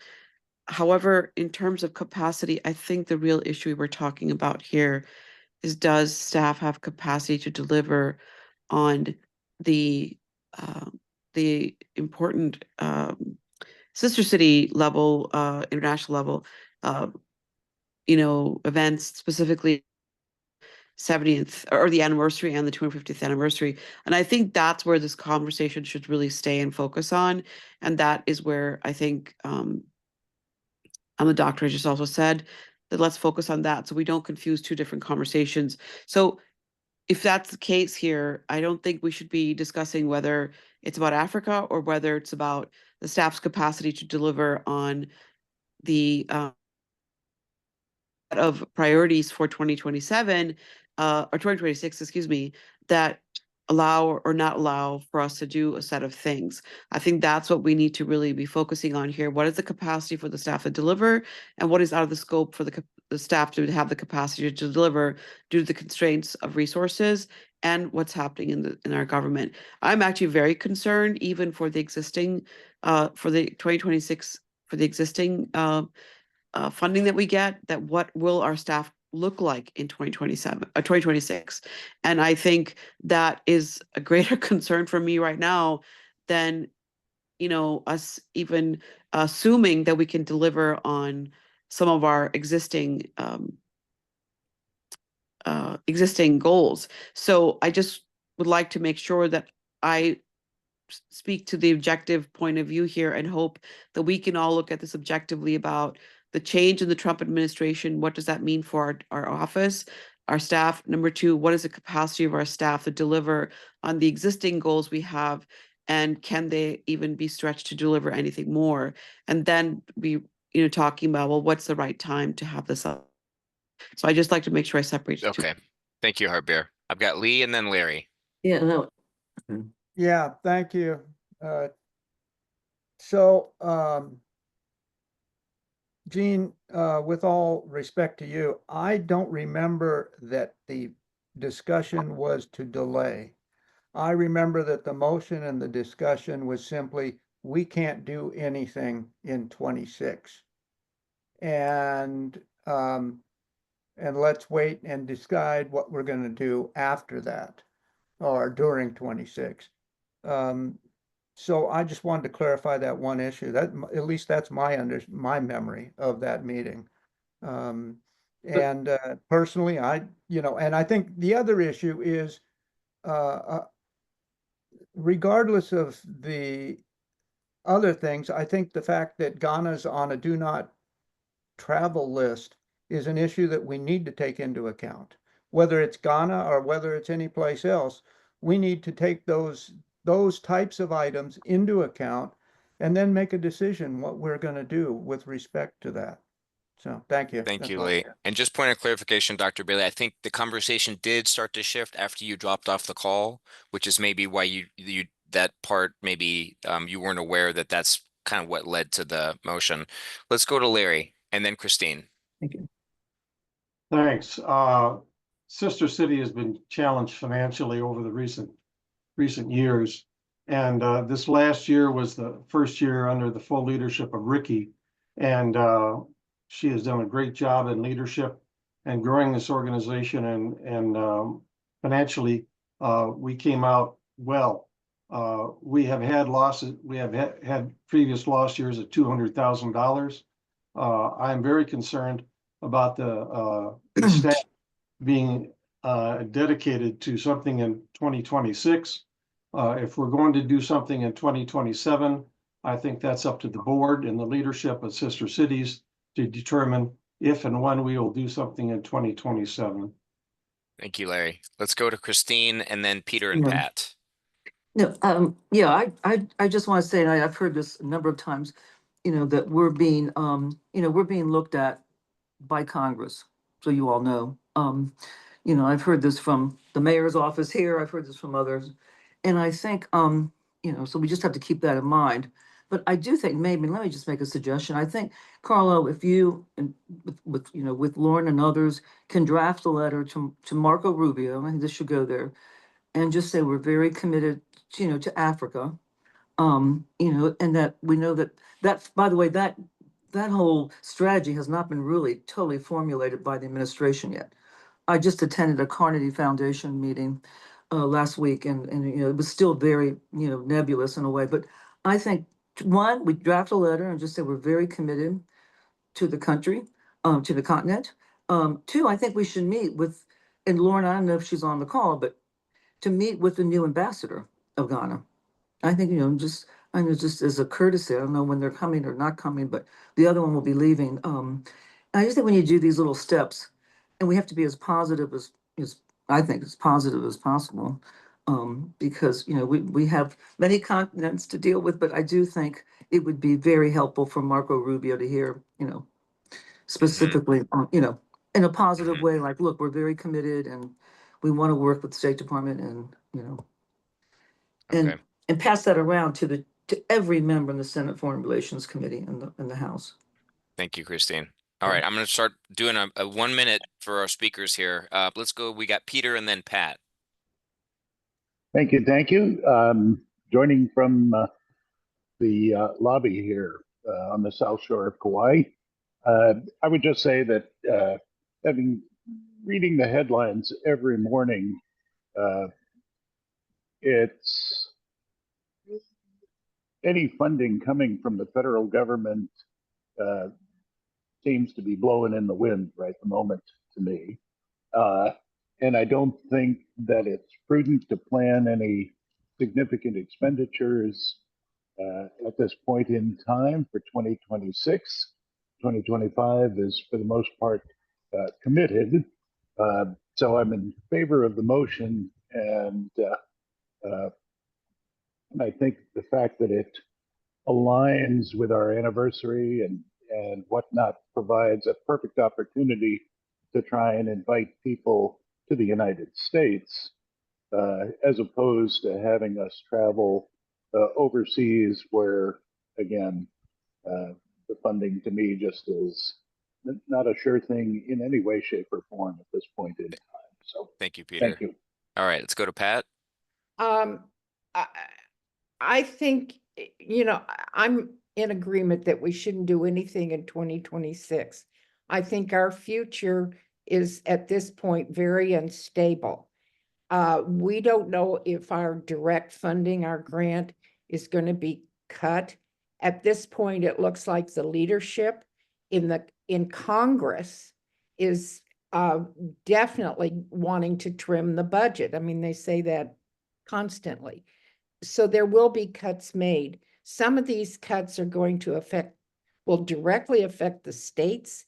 However, in terms of capacity, I think the real issue we're talking about here is, does staff have capacity to deliver on the important sister city level, international level, events, specifically 70th or the anniversary and the 250th anniversary. And I think that's where this conversation should really stay and focus on. And that is where I think the doctor just also said that let's focus on that so we don't confuse two different conversations. So if that's the case here, I don't think we should be discussing whether it's about Africa or whether it's about the staff's capacity to deliver on the of priorities for 2027 or 2026, excuse me, that allow or not allow for us to do a set of things. I think that's what we need to really be focusing on here. What is the capacity for the staff to deliver, and what is out of the scope for the staff to have the capacity to deliver due to the constraints of resources and what's happening in our government. I'm actually very concerned even for the existing for the 2026 for the existing funding that we get, that what will our staff look like in 2027 or 2026? And I think that is a greater concern for me right now than us even assuming that we can deliver on some of our existing goals. So I just would like to make sure that I speak to the objective point of view here and hope that we can all look at this objectively about the change in the Trump administration. What does that mean for our office, our staff? Number two, what is the capacity of our staff to deliver on the existing goals we have? And can they even be stretched to deliver anything more? And then be, talking about, well, what's the right time to have this up? So I just like to make sure I separate the two. Okay. Thank you, Hardbeer. I've got Lee and then Larry. Yeah, no. Yeah, thank you. So, Jean, with all respect to you, I don't remember that the discussion was to delay. I remember that the motion and the discussion was simply, we can't do anything in 26. And let's wait and decide what we're going to do after that or during 26. So I just wanted to clarify that one issue. That at least that's my memory of that meeting. And personally, and I think the other issue is, regardless of the other things, I think the fact that Ghana's on a do not travel list is an issue that we need to take into account. Whether it's Ghana or whether it's any place else, we need to take those types of items into account and then make a decision what we're going to do with respect to that. So thank you. Thank That's you, all. Lee. And just point of clarification, Dr. Bailey, I think the conversation did start to shift after you dropped off the call, which is maybe why you that part maybe you weren't aware that that's kind of what led to the motion. Let's go to Larry and then Christine. Thank you. Thanks. Sister City has been challenged financially over the recent years. And this last year was the first year under the full leadership of Ricky. And she has done a great job in leadership and growing this organization, and financially, we came out well. We have had losses. We have had previous loss years of $200,000. I'm very concerned about the staff being dedicated to something in 2026. If we're going to do something in 2027, I think that's up to the board and the leadership of Sister Cities to determine if and when we will do something in 2027. Thank you, Larry. Let's go to Christine and then Peter and Pat. No, yeah, I just want to say, and I've heard this a number of times, that we're being looked at by Congress, so you all know. I've heard this from the mayor's office here, I've heard this from others, and I think, so we just have to keep that in mind. But I do think maybe, let me just make a suggestion. I think, Carlo, if you, and with Lauren and others, can draft a letter to Marco Rubio, I think this should go there, and just say we're very committed, to Africa. And that we know that, by the way, that whole strategy has not been really totally formulated by the administration yet. I just attended a Carnegie Foundation meeting last week, and it was still very nebulous in a way. But I think one, we draft a letter and just say we're very committed to the country, to the continent. Two, I think we should meet with, and Lauren, I don't know if she's on the call, but to meet with the new ambassador of Ghana. I think, I know just as a courtesy, I don't know when they're coming or not coming, but the other one will be leaving. I just think when you do these little steps, and we have to be as positive as I think as positive as possible, because we have many continents to deal with, but I do think it would be very helpful for Marco Rubio to hear, specifically, in a positive way, like, look, we're very committed and we want to work with the State Department and, Okay. and pass that around to every member in the Senate Foreign Relations Committee in the House. Thank you, Christine. All right, I'm going to start doing a 1 minute for our speakers here. Let's go. We got Peter and then Pat. Thank you. Thank you. Joining from the lobby here on the South Shore of Kauai. I would just say that reading the headlines every morning, it's any funding coming from the federal government seems to be blowing in the wind right the moment to me. And I don't think that it's prudent to plan any significant expenditures at this point in time for 2026. 2025 is for the most part committed. So I'm in favor of the motion, and I think the fact that it aligns with our anniversary and whatnot provides a perfect opportunity to try and invite people to the United States, as opposed to having us travel overseas, where, again, the funding to me just is not a sure thing in any way, shape, or form at this point in time. So thank you, Peter. thank you. All right, let's go to Pat. I think, I'm in agreement that we shouldn't do anything in 2026. I think our future is at this point very unstable. We don't know if our direct funding, our grant, is going to be cut. At this point, it looks like the leadership in Congress is definitely wanting to trim the budget. I mean, they say that constantly. So there will be cuts made. Some of these cuts are going to will directly affect the states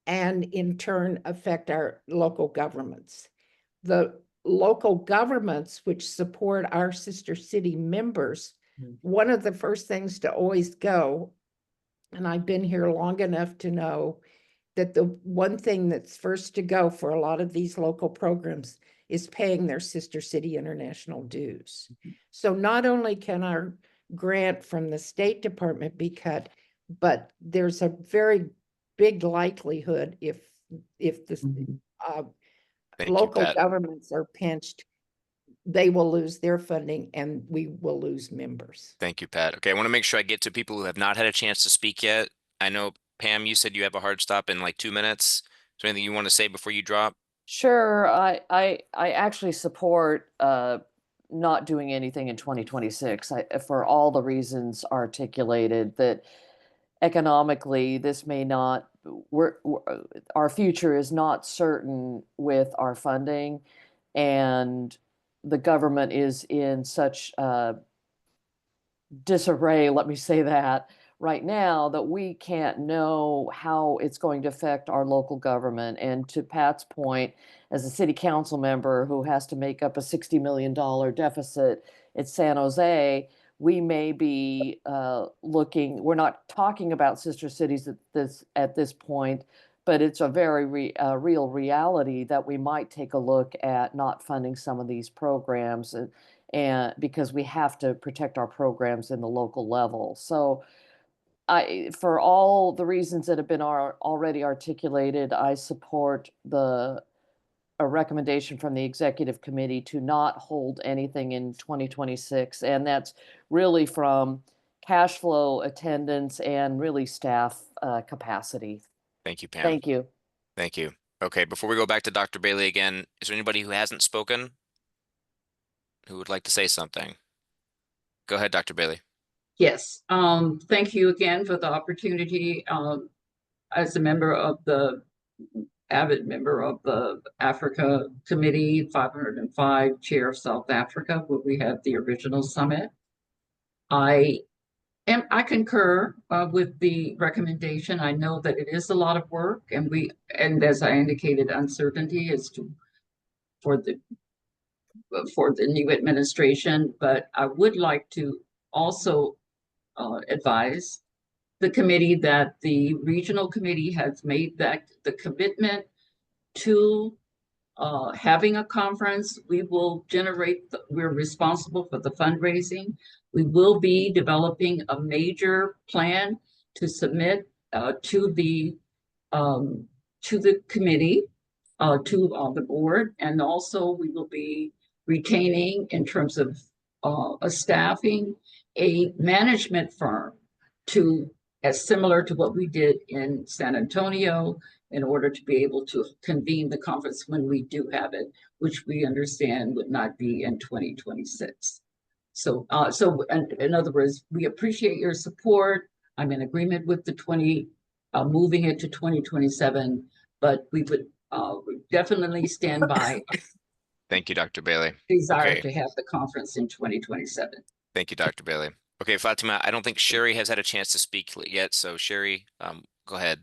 and in turn affect our local governments. The local governments which support our sister city members, one of the first things to always go, and I've been here long enough to know that the one thing that's first to go for a lot of these local programs is paying their sister city international dues. So not only can our grant from the State Department be cut, but there's a very big likelihood if the local governments are pinched, they will lose their funding and we will lose members. Thank you, Pat. Okay, I want to make sure I get to people who have not had a chance to speak yet. I know, Pam, you said you have a hard stop in like 2 minutes. Is there anything you want to say before you drop? Sure. I actually support not doing anything in 2026 for all the reasons articulated, that economically this may not, our future is not certain with our funding, and the government is in such disarray, let me say that, right now, that we can't know how it's going to affect our local government. And to Pat's point, as a city council member who has to make up a $60 million deficit at San Jose, we may be looking, we're not talking about sister cities at this point, but it's a very real reality that we might take a look at not funding some of these programs, and because we have to protect our programs in the local level. So for all the reasons that have been already articulated, I support the a recommendation from the executive committee to not hold anything in 2026. And that's really from cash flow, attendance, and really staff capacity. Thank you, Pam. Thank you. Thank you. Okay, before we go back to Dr. Bailey again, is there anybody who hasn't spoken who would like to say something? Go ahead, Dr. Bailey. Yes, thank you again for the opportunity. As a member of the avid member of the Africa Committee 505, chair of South Africa, where we had the original summit. I concur with the recommendation. I know that it is a lot of work, and as I indicated, uncertainty as to for the new administration. But I would like to also advise the committee that the regional committee has made that the commitment to having a conference. We will we're responsible for the fundraising. We will be developing a major plan to submit to the committee, to the board, and also we will be retaining, in terms of a staffing, a management firm as similar to what we did in San Antonio, in order to be able to convene the conference when we do have it, which we understand would not be in 2026. So in other words, we appreciate your support. I'm in agreement with the moving it to 2027, but we would definitely stand by Thank you, Dr. Bailey. desire Okay. to have the conference in 2027. Thank you, Dr. Bailey. Okay, Fatima, I don't think Sherry has had a chance to speak yet. So Sherry, go ahead.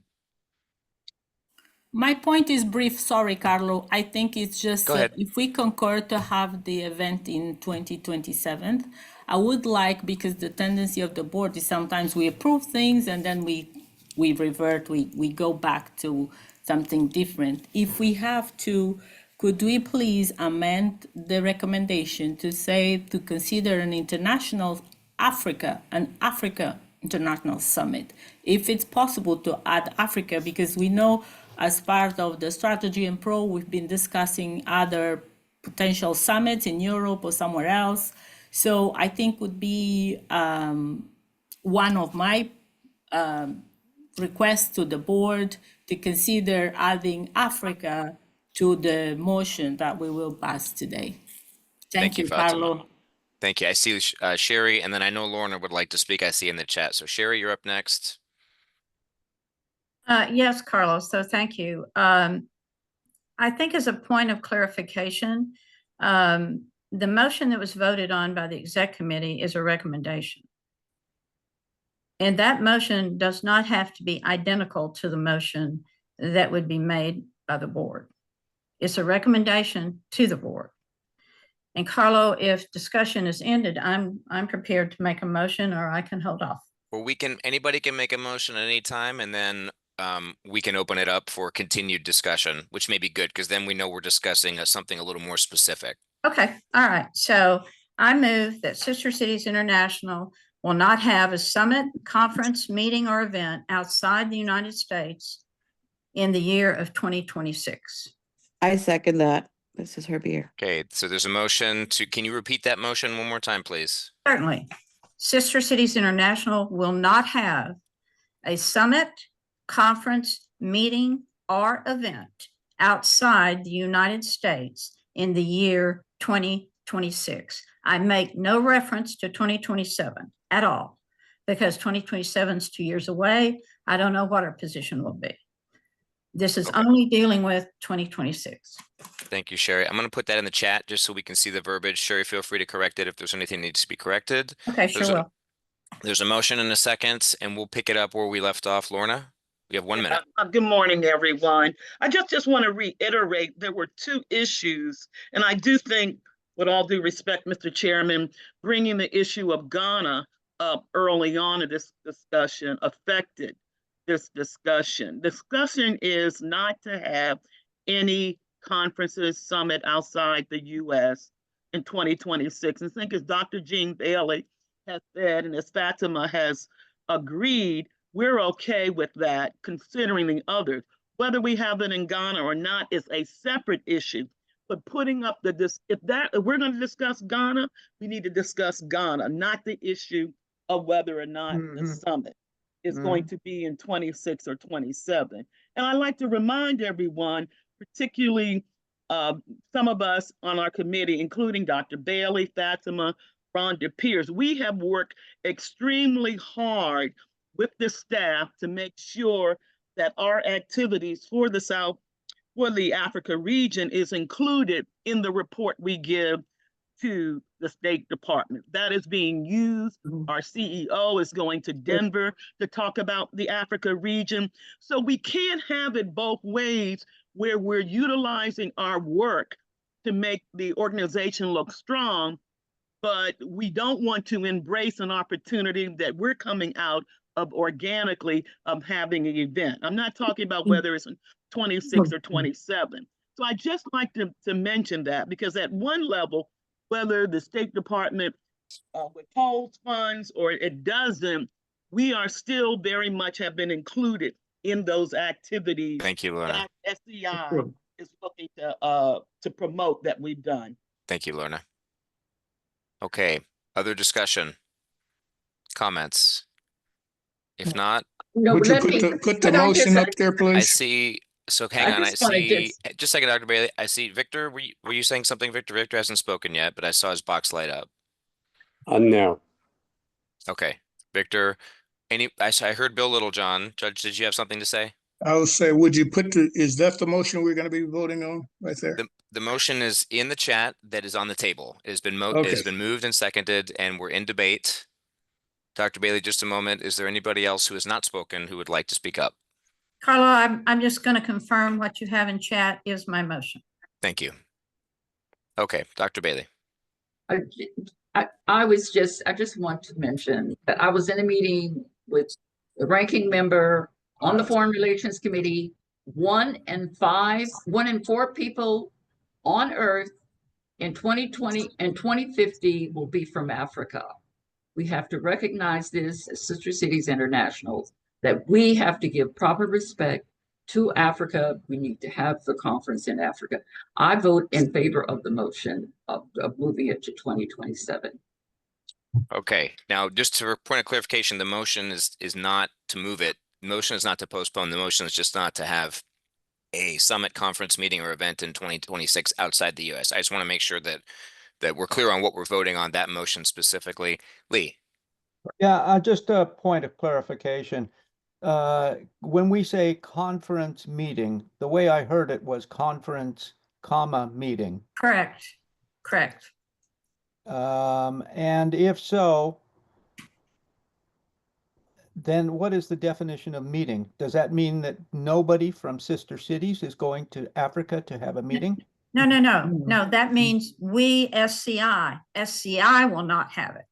My point is brief. Sorry, Carlo. I think it's just Go ahead. if we concur to have the event in 2027, I would like, because the tendency of the board is sometimes we approve things and then we revert, we go back to something different. If we have to, could we please amend the recommendation to say to consider an Africa International Summit, if it's possible to add Africa, because we know as part of the strategy and pro, we've been discussing other potential summits in Europe or somewhere else. So I think would be one of my requests to the board to consider adding Africa to the motion that we will pass today. Thank you, Fatima. Carlo. Thank you. I see Sherry, and then I know Lorna would like to speak. I see in the chat. So Sherry, you're up next. Yes, Carlos. So thank you. I think as a point of clarification, the motion that was voted on by the exec committee is a recommendation. And that motion does not have to be identical to the motion that would be made by the board. It's a recommendation to the board. And Carlo, if discussion is ended, I'm prepared to make a motion, or I can hold off. Well, anybody can make a motion at any time, and then we can open it up for continued discussion, which may be good because then we know we're discussing something a little more specific. Okay, all right. So I move that Sister Cities International will not have a summit, conference, meeting, or event outside the United States in the year of 2026. I second that. This is her beer. Okay, so there's a motion can you repeat that motion one more time, please? Certainly. Sister Cities International will not have a summit, conference, meeting, or event outside the United States in the year 2026. I make no reference to 2027 at all, because 2027 is 2 years away. I don't know what our position will be. This is only dealing with 2026. Thank you, Sherry. I'm going to put that in the chat just so we can see the verbiage. Sherry, feel free to correct it if there's anything that needs to be corrected. Okay, sure will. There's a motion and a second, and we'll pick it up where we left off. Lorna, we have 1 minute. Good morning, everyone. I just want to reiterate there were two issues, and I do think, with all due respect, Mr. Chairman, bringing the issue of Ghana up early on in this discussion affected this discussion. Discussion is not to have any conferences, summit outside the U.S. in 2026. I think as Dr. Jean Bailey has said, and as Fatima has agreed, we're okay with that, considering the others. Whether we have it in Ghana or not is a separate issue. But putting up if we're going to discuss Ghana, we need to discuss Ghana, not the issue of whether or not the summit is going to be in 26 or 27. And I like to remind everyone, particularly some of us on our committee, including Dr. Bailey, Fatima, Rhonda Pierce, we have worked extremely hard with the staff to make sure that our activities for the Africa region is included in the report we give to the State Department. That is being used. Our CEO is going to Denver to talk about the Africa region. So we can't have it both ways, where we're utilizing our work to make the organization look strong, but we don't want to embrace an opportunity that we're coming out of organically of having an event. I'm not talking about whether it's 26 or 27. So I just like to mention that, because at one level, whether the State Department withholds funds or it doesn't, we are still very much have been included in those activities. Thank you, Lorna. That SCI is looking to promote that we've done. Thank you, Lorna. Okay, other discussion, comments? If not, No, Would you let me, put the could I motion just- up there, I please? see. So hang I on, I just wanna see. Just a second, Dr. Bailey. I see Victor. Were you saying something, Victor? Victor hasn't spoken yet, but I saw his box light up. No. Okay, Victor. I heard Bill Littlejohn. Judge, did you have something to say? I would say, would you is that the motion we're going to be voting on right there? The motion is in the chat that is on the table. It has been it has been moved and seconded, and we're in debate. Dr. Bailey, just a moment. Is there anybody else who has not spoken who would like to speak up? Carla, I'm just going to confirm what you have in chat is my motion. Thank you. Okay, Dr. Bailey. I just want to mention that I was in a meeting with the ranking member on the Foreign Relations Committee. 1 in 4 people on Earth in 2020 and 2050 will be from Africa. We have to recognize this as Sister Cities International, that we have to give proper respect to Africa. We need to have the conference in Africa. I vote in favor of the motion of moving it to 2027. Okay, now just for point of clarification, the motion is not to move it. The motion is not to postpone. The motion is just not to have a summit, conference, meeting, or event in 2026 outside the US. I just want to make sure that we're clear on what we're voting on, that motion specifically. Lee. Yeah, just a point of clarification. When we say conference meeting, the way I heard it was conference, comma, meeting. Correct. Correct. And if so, then what is the definition of meeting? Does that mean that nobody from Sister Cities is going to Africa to have a meeting? No. That means we SCI will not have it.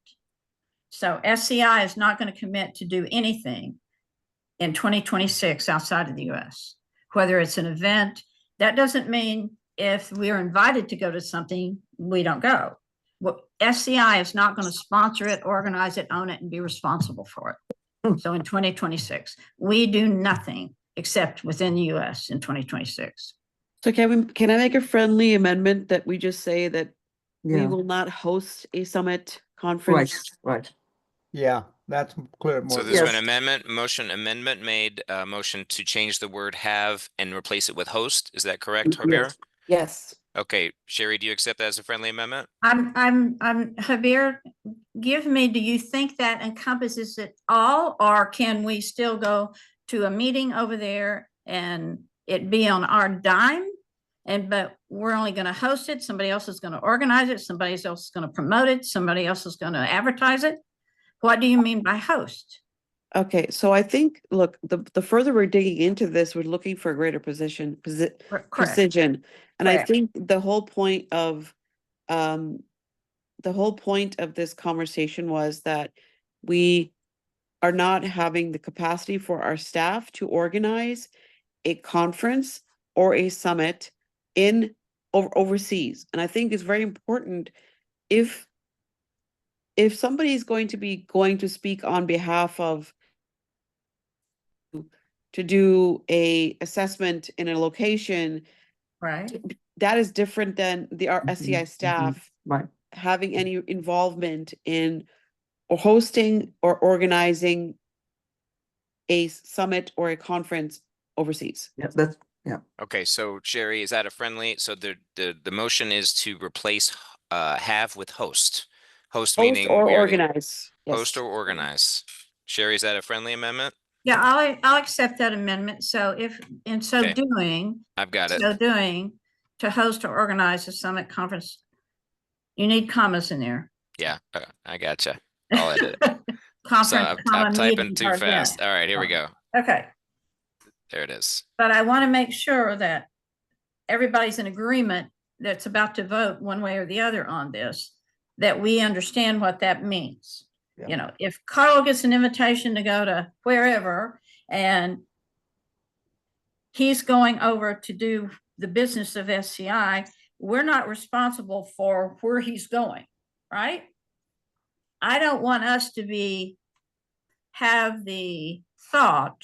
So SCI is not going to commit to do anything in 2026 outside of the US, whether it's an event. That doesn't mean if we are invited to go to something, we don't go. Well, SCI is not going to sponsor it, organize it, own it, and be responsible for it. So in 2026, we do nothing except within the US in 2026. So can I make a friendly amendment that we just say that we Yeah. will not host a summit conference? Right. Yeah, that's clear. So there's been amendment made, motion to change the word have and replace it with host. Is that correct, Javier? Yes. Okay, Sherry, do you accept that as a friendly amendment? I'm Javier, do you think that encompasses it all, or can we still go to a meeting over there and it be on our dime? But we're only going to host it. Somebody else is going to organize it. Somebody else is going to promote it. Somebody else is going to advertise it. What do you mean by host? Okay, so I think, look, the further we're digging into this, we're looking for a greater precision. And I think the whole point of this conversation was that we are not having the capacity for our staff to organize a conference or a summit overseas. And I think it's very important if somebody is going to speak on behalf of to do a assessment in a location, Right. that is different than our SCI staff Right. having any involvement in or hosting or organizing a summit or a conference overseas. Yeah, that's, yeah. Okay, so Sherry, is that a friendly? So the motion is to replace have with host. Host Host meaning or we are organize. host Yes. or organize. Sherry, is that a friendly amendment? Yeah, I'll accept that amendment. So if, in so Okay, doing, I've got it. to host or organize a summit conference, you need commas in there. Yeah, I gotcha. I'll edit it. So Conference, I'm typing meeting too or event. fast. All right, here we go. Okay, There it is. but I want to make sure that everybody's in agreement that's about to vote one way or the other on this, that we understand what that means. Yeah. You know, if Carl gets an invitation to go to wherever and he's going over to do the business of SCI, we're not responsible for where he's going, right? I don't want us to have the thought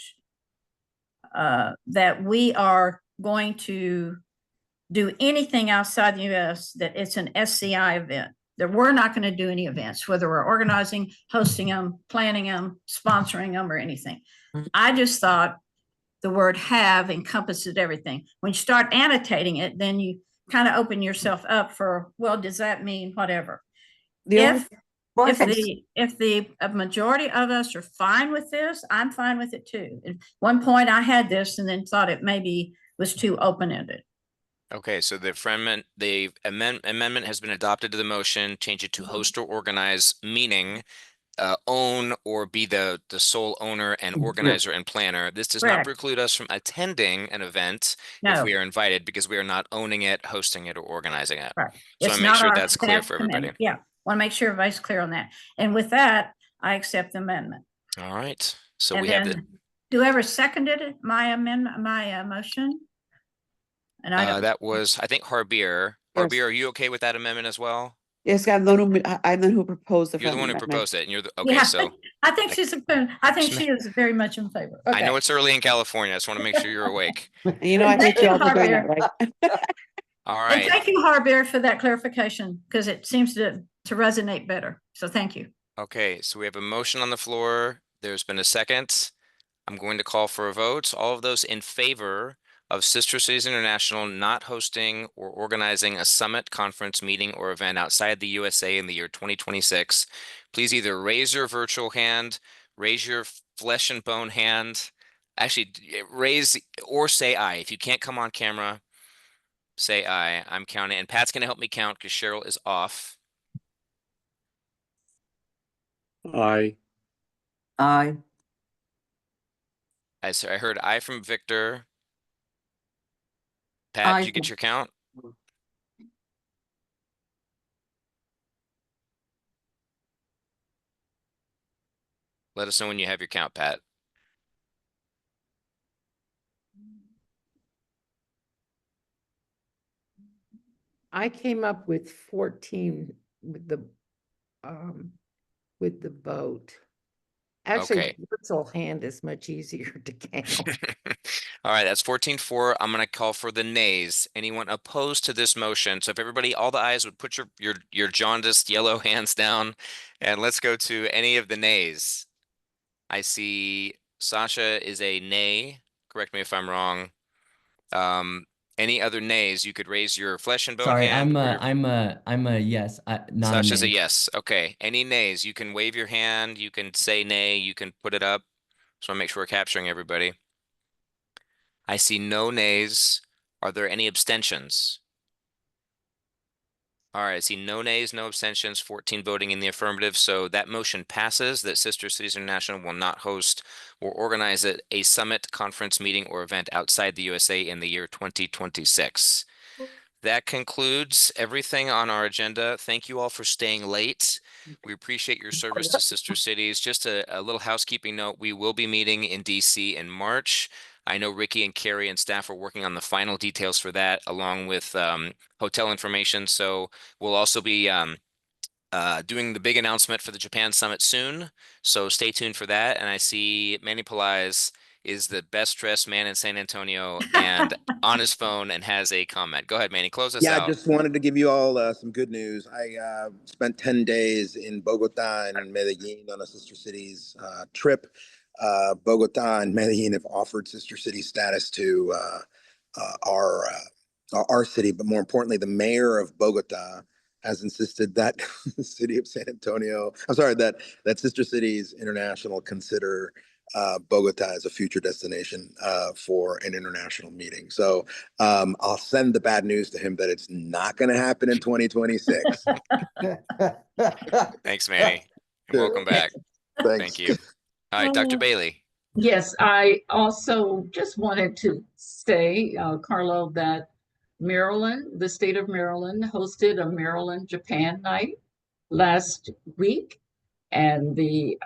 that we are going to do anything outside the US, that it's an SCI event, that we're not going to do any events, whether we're organizing, hosting them, planning them, sponsoring them, or anything. I just thought the word have encompasses everything. When you start annotating it, then you kind of open yourself up for, well, does that mean whatever? If the majority of us are fine with this, I'm fine with it too. At one point I had this and then thought it maybe was too open-ended. Okay, so the amendment has been adopted to the motion. Change it to host or organize, meaning own or be the sole owner and organizer and planner. This does not Correct. preclude us from attending an event if No. we are invited, because we are not owning it, hosting it, or organizing it. Right. So I It's make not sure our that's clear staff for everybody. committee. Yeah, want to make sure everybody's clear on that. And with that, I accept the amendment. All right. So And we have the then whoever seconded my amendment, my motion? And I don't. that was, I think, Harbier. Yes. Harbier, are you okay with that amendment as well? Yes, I'm the one who proposed the You're the one who amendment. proposed it, and you're the okay. Yeah, So I think she is very much in favor. I know Okay. it's early in California. I just want to make sure you're awake. And you know, I Thank hate you you, all for doing that, Harbier. right? All And right. thank you, Harbier, for that clarification, because it seems to resonate better. So thank you. Okay, so we have a motion on the floor. There's been a second. I'm going to call for a vote. All of those in favor of Sister Cities International not hosting or organizing a summit, conference, meeting, or event outside the USA in the year 2026, please either raise your virtual hand, raise your flesh and bone hand. Actually, raise or say aye. If you can't come on camera, say aye. I'm counting, and Pat's going to help me count because Cheryl is off. Aye. Aye. I heard aye from Victor. Pat, did you get your count? Let us know when you have your count, Pat. I came up with 14 with the vote. Actually, Okay. the virtual hand is much easier to count. All right, that's 14-4. I'm going to call for the nays. Anyone opposed to this motion? So if everybody, all the ayes would put your jaundiced yellow hands down, and let's go to any of the nays. I see Sasha is a nay. Correct me if I'm wrong. Any other nays? You could raise your flesh and bone Sorry, hand. I'm a yes, not Sasha's a a nay. yes. Okay. Any nays? You can wave your hand. You can say nay. You can put it up. So I make sure we're capturing everybody. I see no nays. Are there any abstentions? All right, I see no nays, no abstentions, 14 voting in the affirmative. So that motion passes that Sister Cities International will not host or organize a summit, conference, meeting, or event outside the USA in the year 2026. That concludes everything on our agenda. Thank you all for staying late. We appreciate your service to Sister Cities. Just a little housekeeping note, we will be meeting in DC in March. I know Ricky and Carrie and staff are working on the final details for that, along with hotel information. So we'll also be doing the big announcement for the Japan Summit soon. So stay tuned for that. And I see Manny Pillai's is the best dressed man in San Antonio and on his phone and has a comment. Go ahead, Manny. Close us Yeah, I out. just wanted to give you all some good news. I spent 10 days in Bogota and Medellin on a Sister Cities trip. Bogota and Medellin have offered Sister City status to our city, but more importantly, the mayor of Bogota has insisted that the city of San Antonio, I'm sorry, that Sister Cities International consider Bogota as a future destination for an international meeting. So I'll send the bad news to him that it's not going to happen in 2026. Thanks, Manny. And welcome back. Thanks. Thank you. All right, Dr. Bailey. Yes, I also just wanted to say, Carlo, that Maryland, the state of Maryland, hosted a Maryland Japan night last week, and the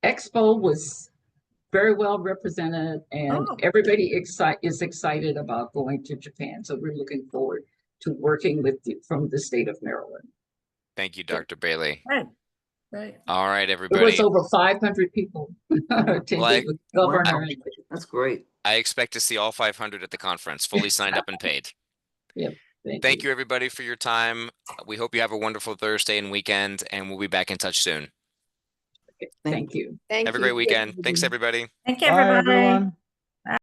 expo was very well represented, and everybody is excited about going to Japan. So we're looking forward to working with you from the state of Maryland. Thank you, Dr. Bailey. Right. Right. All right, It everybody. was over 500 people attended with governor. That's great. I expect to see all 500 at the conference, fully signed up and paid. Yep. Thank you, everybody, for your time. We hope you have a wonderful Thursday and weekend, and we'll be back in touch soon. Thank you. Have a great weekend. Thanks, everybody. Thank you, everybody.